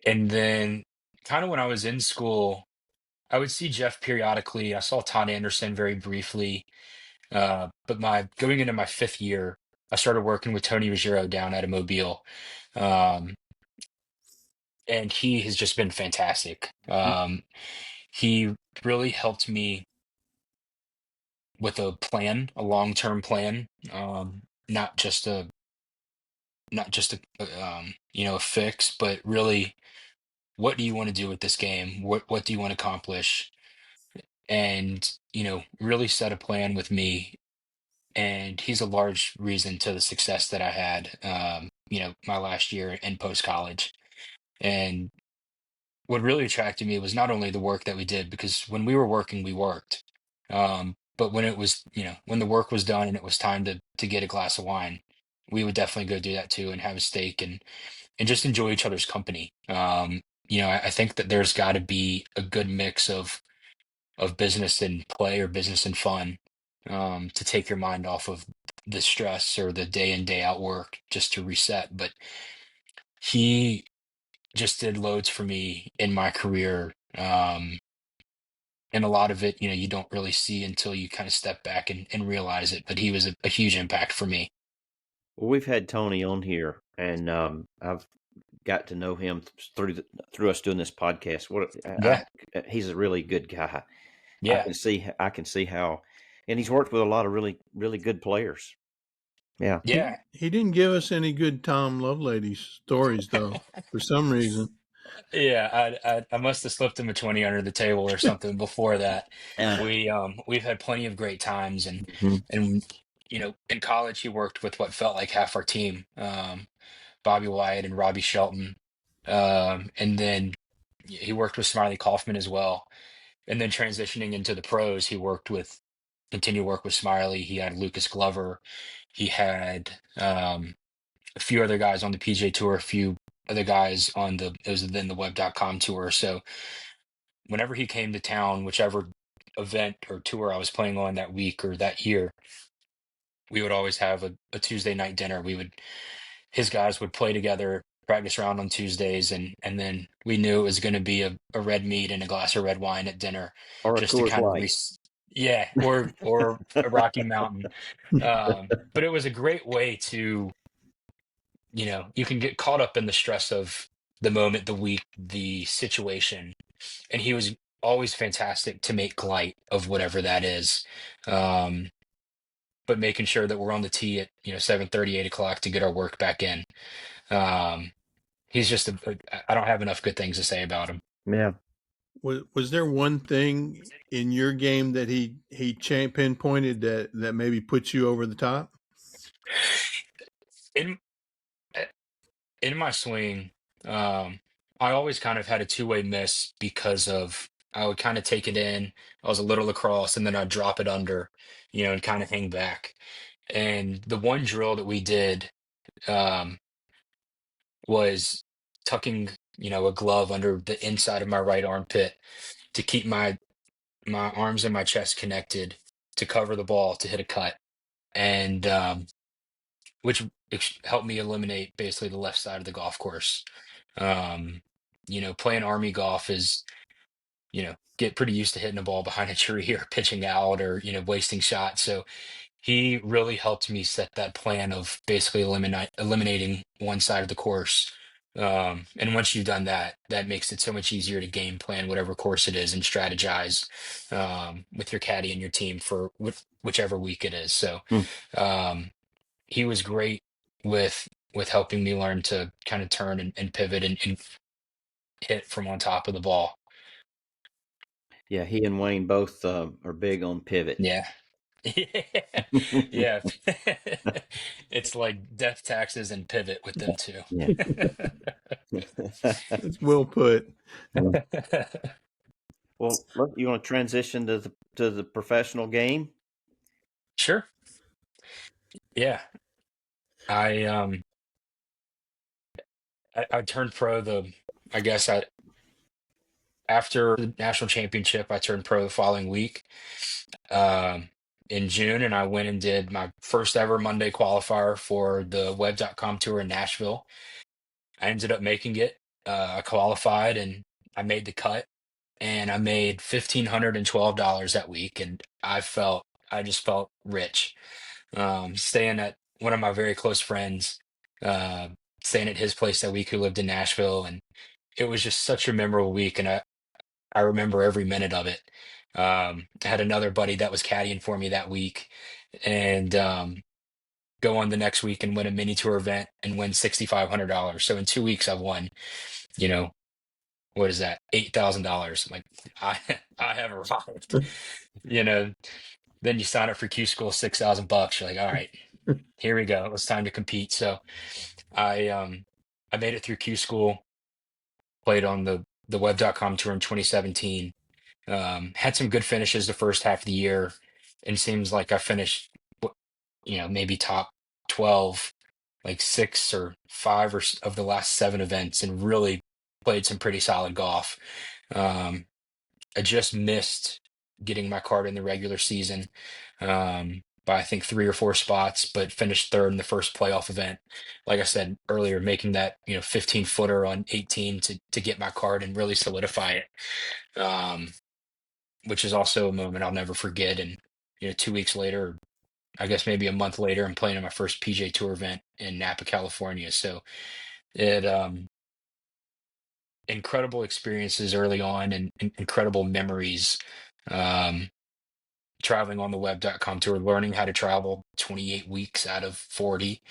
and then kind of when I was in school, I would see Jeff periodically. I saw Todd Anderson very briefly. But my going into my fifth year, I started working with Tony Ruggiero down at a Mobile. Um, and he has just been fantastic. He really helped me with a plan, a long-term plan, not just a a fix, but really, what do you want to do with this game? What do you want to accomplish? And really set a plan with me. And he's a large reason to the success that I had. My last year in post college, and what really attracted me was not only the work that we did, because when we were working, we worked. But when it was, when the work was done and it was time to get a glass of wine, we would definitely go do that too and have a steak and just enjoy each other's company. I think that there's got to be a good mix of business and play or business and fun, to take your mind off of the stress or the day in, day out work just to reset. But he just did loads for me in my career. And a lot of it, you don't really see until you kind of step back and realize it. But he was a huge impact for me. Well, we've had Tony on here, and I've got to know him through us doing this podcast. Yeah. He's a really good guy. Yeah. I can see how, and he's worked with a lot of really really good players. Yeah. Yeah. He didn't give us any good Tom Lovelady stories though, for some reason. Yeah, I must have slipped him a 20 under the table or something before that. Uh, We've had plenty of great times, and mhm. and in college he worked with what felt like half our team, Bobby Wyatt and Robbie Shelton, and then he worked with Smiley Kaufman as well. And then transitioning into the pros, he continued work with Smiley. He had Lucas Glover. He had a few other guys on the PGA Tour, a few other guys on it was then the web.com tour. So whenever he came to town, whichever event or tour I was playing on that week or that year, we would always have a Tuesday night dinner. His guys would play together, practice round on Tuesdays, and then we knew it was going to be a red meat and a glass of red wine at dinner, Or a just to Coors kind of Light. yeah, or a Rocky Mountain. But it was a great way to, you can get caught up in the stress of the moment, the week, the situation, and he was always fantastic to make light of whatever that is. Um, but making sure that we're on the tee at 7:30, 8 o'clock to get our work back in. Um, he's just I don't have enough good things to say about him. Yeah. Was there one thing in your game that pinpointed that maybe put you over the top? In in my swing, I always kind of had a two-way miss because of I would kind of take it in. I was a little across, and then I'd drop it under, and kind of hang back. And the one drill that we did um, was tucking, a glove under the inside of my right armpit to keep my arms and my chest connected to cover the ball to hit a cut, and which helped me eliminate basically the left side of the golf course. Um, playing army golf is, get pretty used to hitting a ball behind a tree or pitching out or, wasting shots. So he really helped me set that plan of basically eliminating one side of the course. And once you've done that, that makes it so much easier to game plan whatever course it is and strategize with your caddy and your team for whichever week it is. So Hmm. um, he was great with helping me learn to kind of turn and pivot and hit from on top of the ball. Yeah, he and Wayne both are big on pivot. Yeah. Yeah. It's like death, taxes, and pivot with them too. Yeah. It's well put. Well, look, you want to transition to the professional game? Sure. Yeah. I I turned pro I guess after the national championship I turned pro the following week um in June, and I went and did my first ever Monday qualifier for the web.com tour in Nashville. I ended up making it. I qualified and I made the cut, and I made $1,512 that week, and I just felt rich. Staying at one of my very close friends, uh, staying at his place that week, who lived in Nashville, and it was just such a memorable week, and I remember every minute of it. I had another buddy that was caddying for me that week, and go on the next week and win a mini tour event and win $6,500. So in 2 weeks, I've won, you know, what is that, $8,000? Like I, I have arrived. You know, then you sign up for Q School, $6,000. You're like, all right, here we go. It's time to compete. So I made it through Q School, played on the web.com tour in 2017. Had some good finishes the first half of the year, and seems like I finished, maybe top 12, like six or five of the last seven events, and really played some pretty solid golf. Um, I just missed getting my card in the regular season by I think 3 or 4 spots, but finished third in the first playoff event. Like I said earlier, making that 15-footer on 18 to get my card and really solidify it, which is also a moment I'll never forget. And 2 weeks later, I guess maybe a month later, I'm playing in my first PGA Tour event in Napa, California. So it incredible experiences early on, and incredible memories. Um, Traveling on the web.com tour, learning how to travel 28 weeks out of 40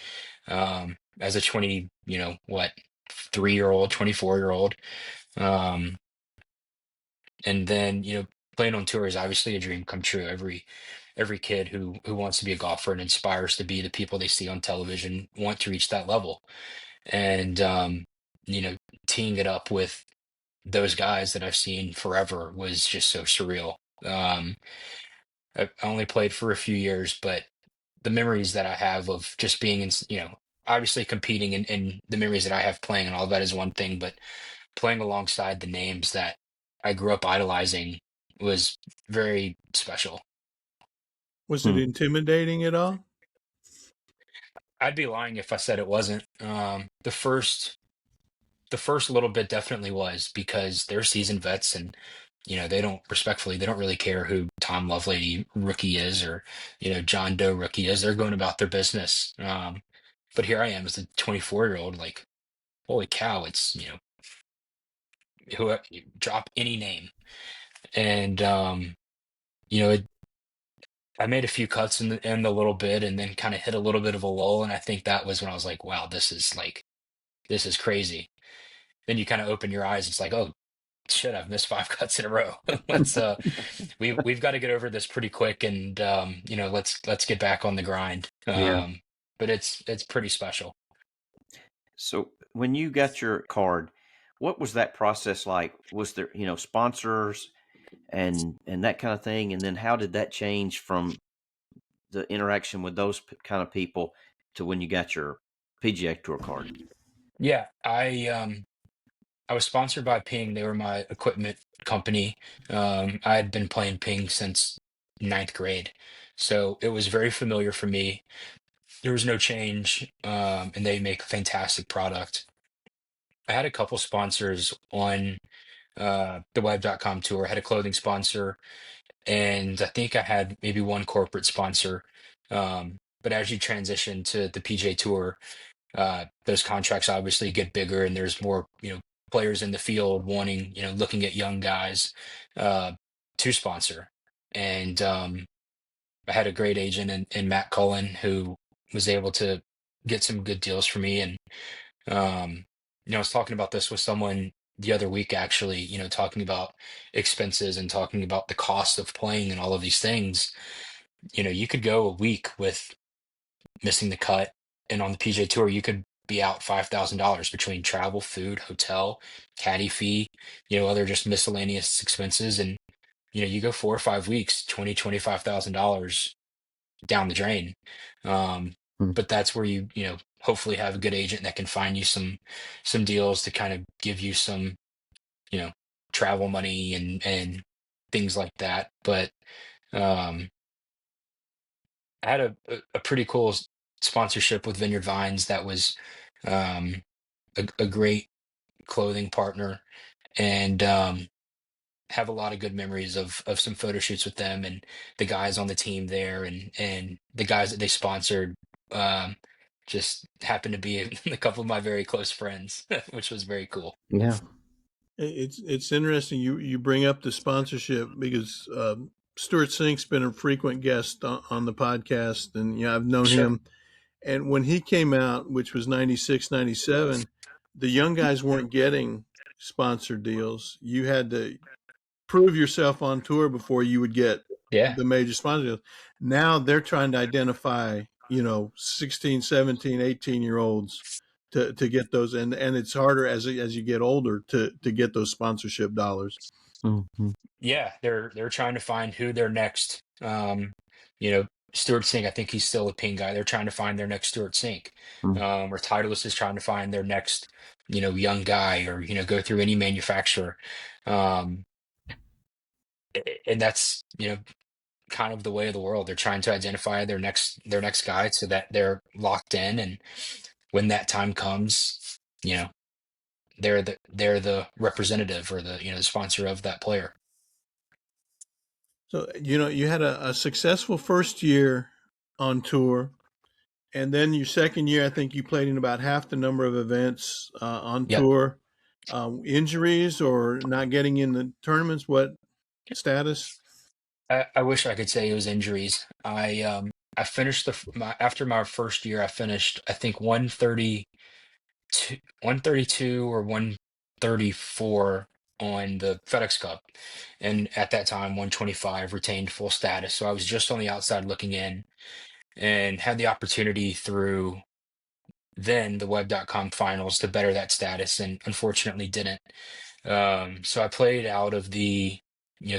as a 20, 3-year old, 24-year old. Um, and then, playing on tour is obviously a dream come true. Every kid who wants to be a golfer and aspires to be the people they see on television want to reach that level. And, you know, teeing it up with those guys that I've seen forever was just so surreal. I only played for a few years, but the memories that I have of just being in, obviously competing, and the memories that I have playing and all that is one thing, but playing alongside the names that I grew up idolizing was very special. Was it intimidating at all? I'd be lying if I said it wasn't. The first little bit definitely was, because they're seasoned vets, and they don't, respectfully, they don't really care who Tom Lovelady rookie is, or John Doe rookie is. They're going about their business. But here I am as a 24-year-old, like, holy cow, it's who, drop any name, And I made a few cuts in the end a little bit, and then kind of hit a little bit of a lull. And I think that was when I was like, wow, this is crazy. Then you kind of open your eyes. It's like, oh shit, I've missed 5 cuts in a row. Let's we've got to get over this pretty quick, and let's get back on the grind. Yeah. But it's pretty special. So when you got your card, what was that process like? Was there, sponsors and that kind of thing? And then how did that change from the interaction with those kind of people to when you got your PGA Tour card? Yeah, I was sponsored by Ping. They were my equipment company. I had been playing Ping since ninth grade, so it was very familiar for me. There was no change, and they make a fantastic product. I had a couple sponsors on the web.com tour. I had a clothing sponsor, and I think I had maybe one corporate sponsor. But as you transition to the PGA Tour, those contracts obviously get bigger, and there's more, players in the field wanting, looking at young guys uh, to sponsor. And I had a great agent in Matt Cullen who was able to get some good deals for me. And I was talking about this with someone the other week, actually, talking about expenses and talking about the cost of playing and all of these things. You could go a week with missing the cut, and on the PGA Tour, you could be out $5,000 between travel, food, hotel, caddy fee, other just miscellaneous expenses. And, you go 4 or 5 weeks, 25,000 down the drain. Um, Hmm. but that's where hopefully have a good agent that can find you some deals to kind of give you some, you know, travel money and things like that. But um, I had a pretty cool sponsorship with Vineyard Vines that was um, a great clothing partner, and have a lot of good memories of some photo shoots with them and the guys on the team there, and the guys that they sponsored um, just happened to be a couple of my very close friends, which was very cool. Yeah. It's interesting you bring up the sponsorship because Stuart Sink's been a frequent guest on the podcast, and I've known Sure. him. And when he came out, which was 96, 97, the young guys weren't getting sponsored deals. You had to prove yourself on tour before you would get Yeah. the major sponsor deals. Now they're trying to identify, 16, 17, 18-year-olds to get those. And it's harder as you get older to get those sponsorship dollars. Mm-hmm. Yeah, they're trying to find who their next Stuart Sink, I think he's still a Ping guy. They're trying to find their next Stuart Sink. Or Titleist is trying to find their next, young guy, or, go through any manufacturer. Um, and that's, kind of the way of the world. They're trying to identify their next guy so that they're locked in. And when that time comes, they're the representative, or the sponsor of that player. So, you had a successful first year on tour. And then your second year, I think you played in about half the number of events on Yep. tour. Injuries or not getting in the tournaments, what status? I wish I could say it was injuries. I finished after my first year, I finished, I think, 132 or 134 on the FedEx Cup, and at that time 125 retained full status. So I was just on the outside looking in, and had the opportunity through then the web.com finals to better that status, and unfortunately didn't. So I played out of the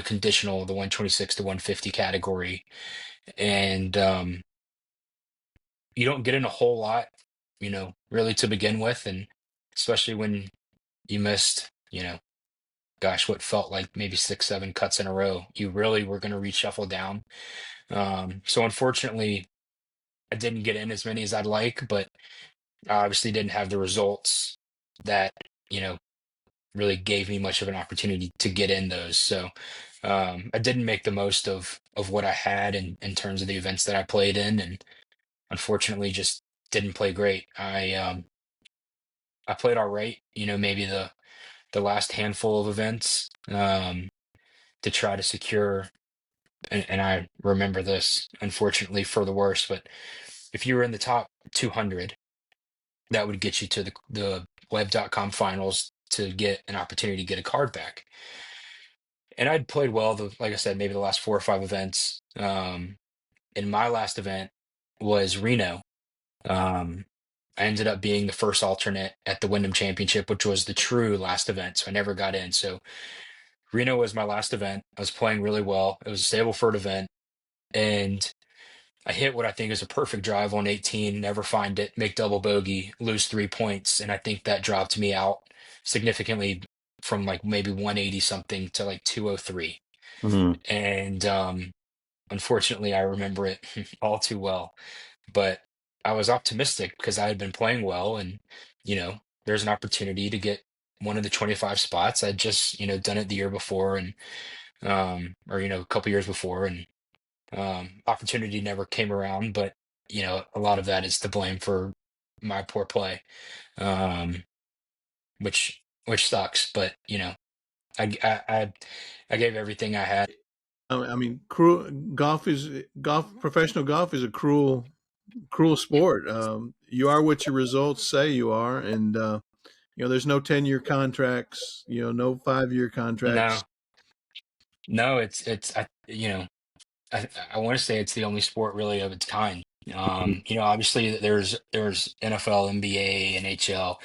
conditional, the 126 to 150 category, and you don't get in a whole lot, really, to begin with, and especially when you missed, gosh, what felt like maybe 6, 7 cuts in a row, you really were going to reshuffle down. So unfortunately, I didn't get in as many as I'd like, but I obviously didn't have the results that, really gave me much of an opportunity to get in those. So I didn't make the most of what I had in terms of the events that I played in, and unfortunately just didn't play great. I played all right, maybe the last handful of events. to try to secure, and I remember this unfortunately for the worse, but if you were in the top 200, that would get you to the web.com finals to get an opportunity to get a card back. And I'd played well, like I said, maybe the last 4 or 5 events. And my last event was Reno. I ended up being the first alternate at the Wyndham Championship, which was the true last event. So I never got in. So Reno was my last event. I was playing really well. It was a Stableford event. And I hit what I think is a perfect drive on 18, never find it, make double bogey, lose 3 points. And I think that dropped me out significantly from like maybe 180 something to like 203. Mhm. And unfortunately, I remember it all too well. But I was optimistic because I had been playing well, and there's an opportunity to get one of the 25 spots. I'd just done it the year before, and or a couple years before, and opportunity never came around. But a lot of that is to blame for my poor play, um, which sucks. But I gave everything I had. I mean, professional golf is a cruel sport. You are what your results say you are, and there's no 10-year contracts. No 5-year No, contracts. no, it's I want to say it's the only sport really of its kind. Obviously there's NFL, NBA, NHL.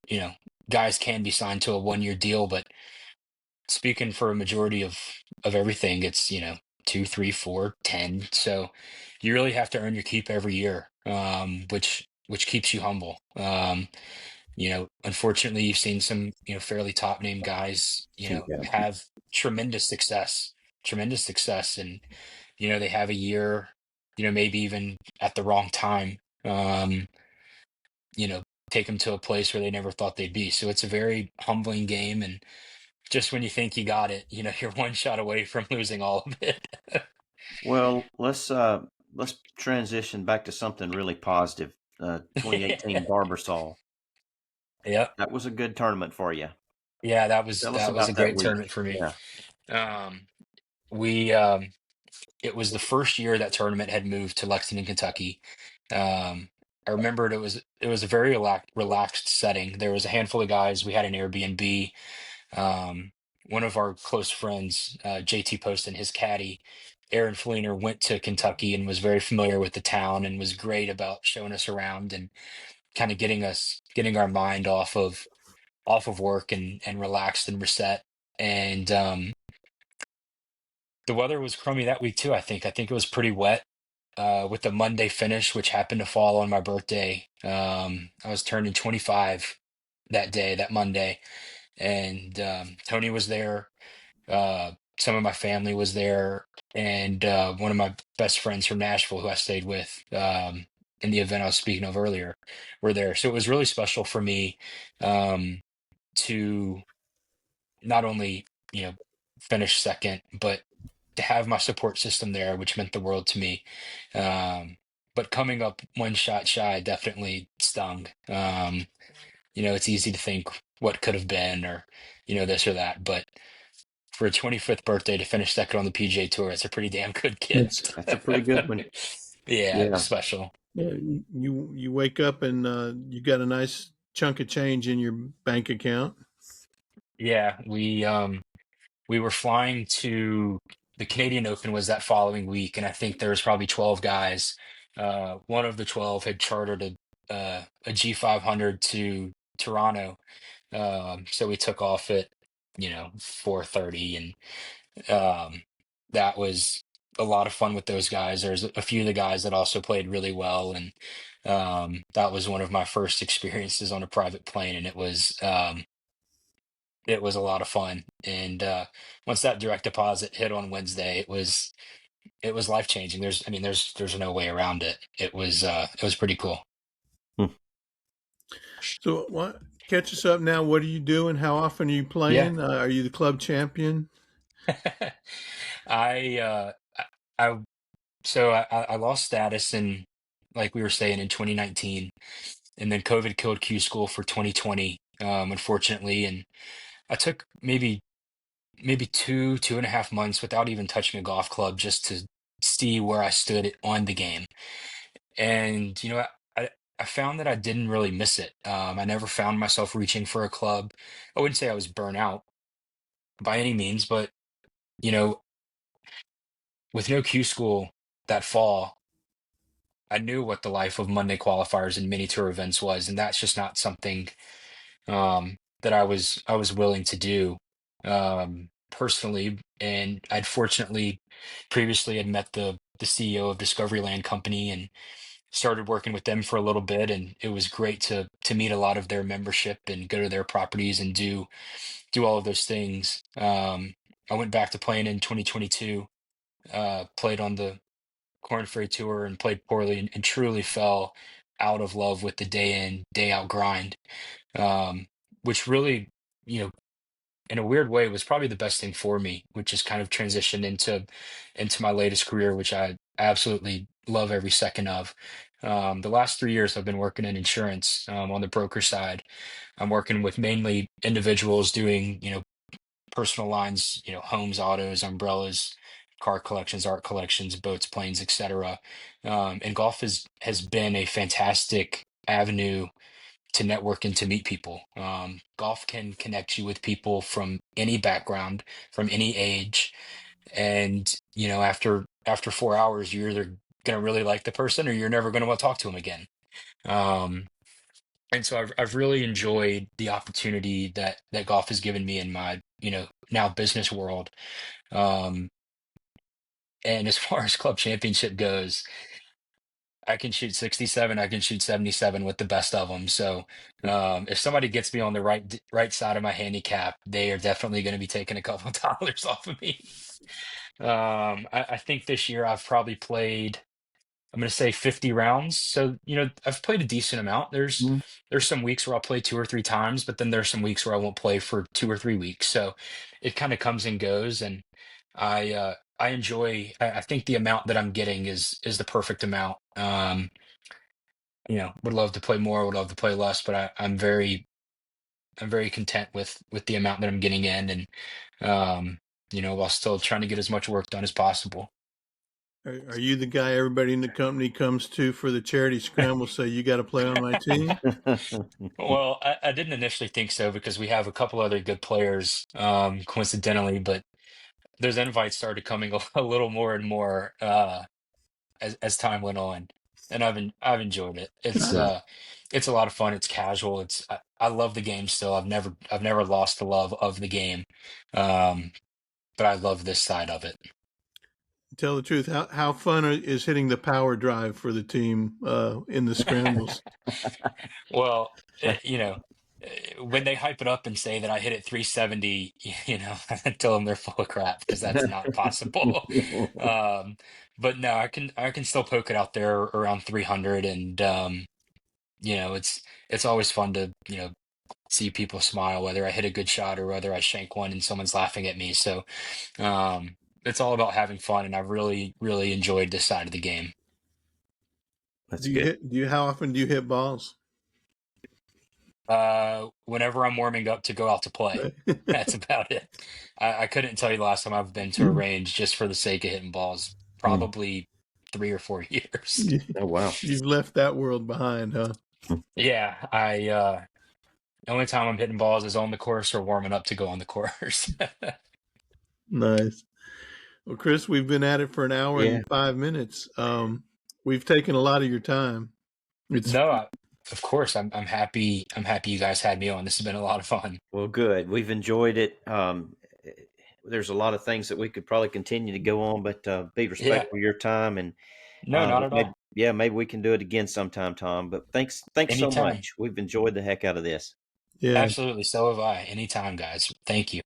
You know, guys can be signed to a 1-year deal, but speaking for a majority of everything, it's 2, 3, 4, 10. So you really have to earn your keep every year, which keeps you humble. Unfortunately, you've seen some fairly top name guys Yeah. have tremendous success, and they have a year, maybe even at the wrong time, you know, take them to a place where they never thought they'd be. So it's a very humbling game. And just when you think you got it, you're one shot away from losing all of it. Well, let's transition back to something really positive. 2018 Barbasol. Yep. That was a good tournament for you. Yeah, that was Tell us that was a about that great week. tournament for me. Yeah. Um, we it was the first year that tournament had moved to Lexington, Kentucky. I remembered it was a very relaxed setting. There was a handful of guys. We had an Airbnb. Um, One of our close friends, JT Post, and his caddy, Aaron Fleener, went to Kentucky and was very familiar with the town and was great about showing us around and kind of getting our mind off of work and relaxed and reset. And the weather was crummy that week too. I think it was pretty wet with the Monday finish, which happened to fall on my birthday. I was turning 25 that day, that Monday, and Tony was there. Some of my family was there, and one of my best friends from Nashville, who I stayed with in the event I was speaking of earlier, were there. So it was really special for me to not only finish second, but to have my support system there, which meant the world to me. But coming up one shot shy definitely stung. It's easy to think what could have been, or this or that, but for a 25th birthday to finish second on the PGA Tour, it's a pretty damn good gift. That's a pretty good one. Yeah, it was Yeah. special. Yeah, you wake up and you got a nice chunk of change in your bank account. Yeah, we were flying to the Canadian Open was that following week, and I think there was probably 12 guys. One of the 12 had chartered a G500 to Toronto, so we took off at 4:30, and that was a lot of fun with those guys. There's a few of the guys that also played really well, and that was one of my first experiences on a private plane, and it was a lot of fun. And once that direct deposit hit on Wednesday, it was life changing. There's no way around it. It was pretty cool. Hmm. So what? Catch us up now. What are you doing? How often are you Yeah. playing? Are you the club champion? I I so I lost status in, like we were saying, in 2019, and then COVID killed Q School for 2020, unfortunately, and I took maybe maybe 2.5 months without even touching a golf club just to see where I stood on the game. And, I, I found that I didn't really miss it. I never found myself reaching for a club. I wouldn't say I was burnt out by any means, but, you know, with no Q school that fall, I knew what the life of Monday qualifiers and mini tour events was, and that's just not something that I was willing to do personally. And I'd fortunately previously had met the CEO of Discovery Land Company and started working with them for a little bit, and it was great to meet a lot of their membership and go to their properties and do all of those things. I went back to playing in 2022, played on the Corn Ferry Tour and played poorly and truly fell out of love with the day in, day out grind, which really, you know, in a weird way was probably the best thing for me, which is kind of transitioned into my latest career, which I absolutely love every second of. The last 3 years I've been working in insurance on the broker side. I'm working with mainly individuals doing, personal lines, homes, autos, umbrellas, car collections, art collections, boats, planes, etc. And golf has been a fantastic avenue to network and to meet people. Golf can connect you with people from any background, from any age, and after 4 hours, you're either gonna really like the person or you're never gonna want to talk to them again. Um, and so I've really enjoyed the opportunity that golf has given me in my now business world. Um, and as far as club championship goes, I can shoot 67, I can shoot 77 with the best of them. So if somebody gets me on the right side of my handicap, they are definitely going to be taking a couple of dollars off of me. I think this year I've probably played, I'm going to say 50 rounds. So, I've played a decent amount. Mm. There's some weeks where I'll play 2 or 3 times, but then there's some weeks where I won't play for 2 or 3 weeks. So it kind of comes and goes. And I enjoy, I think the amount that I'm getting is the perfect amount. Would love to play more, would love to play less, but I'm very content with the amount that I'm getting in, and while still trying to get as much work done as possible. Are you the guy everybody in the company comes to for the charity scramble? Say you got to play on my team. Well, I didn't initially think so because we have a couple other good players, coincidentally, but those invites started coming a little more and more as time went on, and I've enjoyed it. Good. It's a lot of fun. It's casual. I love the game still. I've never lost the love of the game, um, but I love this side of it. Tell the truth. How fun is hitting the power drive for the team in the scrambles? Well, when they hype it up and say that I hit it 370, I tell them they're full of crap because that's not possible. Um, but no, I can still poke it out there around 300, and it's always fun to see people smile, whether I hit a good shot or whether I shank one and someone's laughing at me. So it's all about having fun, and I've really really enjoyed this side of the game. That's good. How often do you hit balls? Whenever I'm warming up to go out to play, that's about it. I couldn't tell you the last time I've been to a range just for the sake of hitting balls. Mm. Probably 3 or 4 years. Oh, wow. You've left that world behind, huh? Yeah, the only time I'm hitting balls is on the course or warming up to go on the course. Nice. Well, Chris, we've been at it for an hour Yeah. and 5 minutes. We've taken a lot of your time. It's No, of course, I'm happy. I'm happy you guys had me on. This has been a lot of fun. Well, good. We've enjoyed it. There's a lot of things that we could probably continue to go on, but be Yeah, respectful of your time. And no, not at maybe, all. yeah, maybe we can do it again sometime, Tom. But thanks so Anytime. much. We've enjoyed the heck out of this. yeah. Absolutely. So have I. Anytime, guys. Thank you.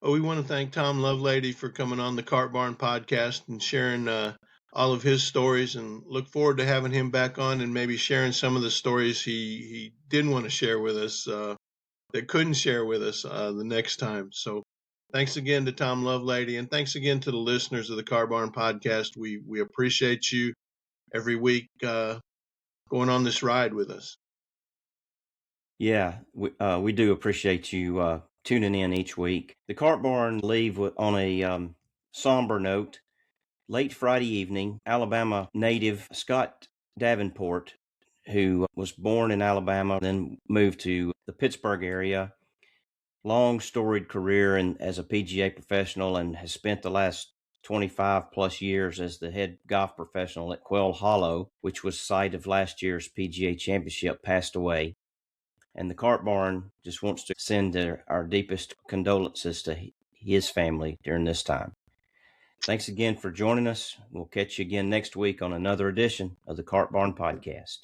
Well, we want to thank Tom Lovelady for coming on the Cart Barn podcast and sharing all of his stories, and look forward to having him back on and maybe sharing some of the stories he didn't want to share with us, that couldn't share with us the next time. So thanks again to Tom Lovelady, and thanks again to the listeners of the Cart Barn podcast. We appreciate you every week going on this ride with us. Yeah, we do appreciate you tuning in each week. The Cart Barn leave on a somber note. Late Friday evening, Alabama native Scott Davenport, who was born in Alabama, then moved to the Pittsburgh area, long storied career as a PGA professional, and has spent the last 25 plus years as the head golf professional at Quail Hollow, which was site of last year's PGA Championship, passed away. And the Cart Barn just wants to send our deepest condolences to his family during this time. Thanks again for joining us. We'll catch you again next week on another edition of the Cart Barn Podcast.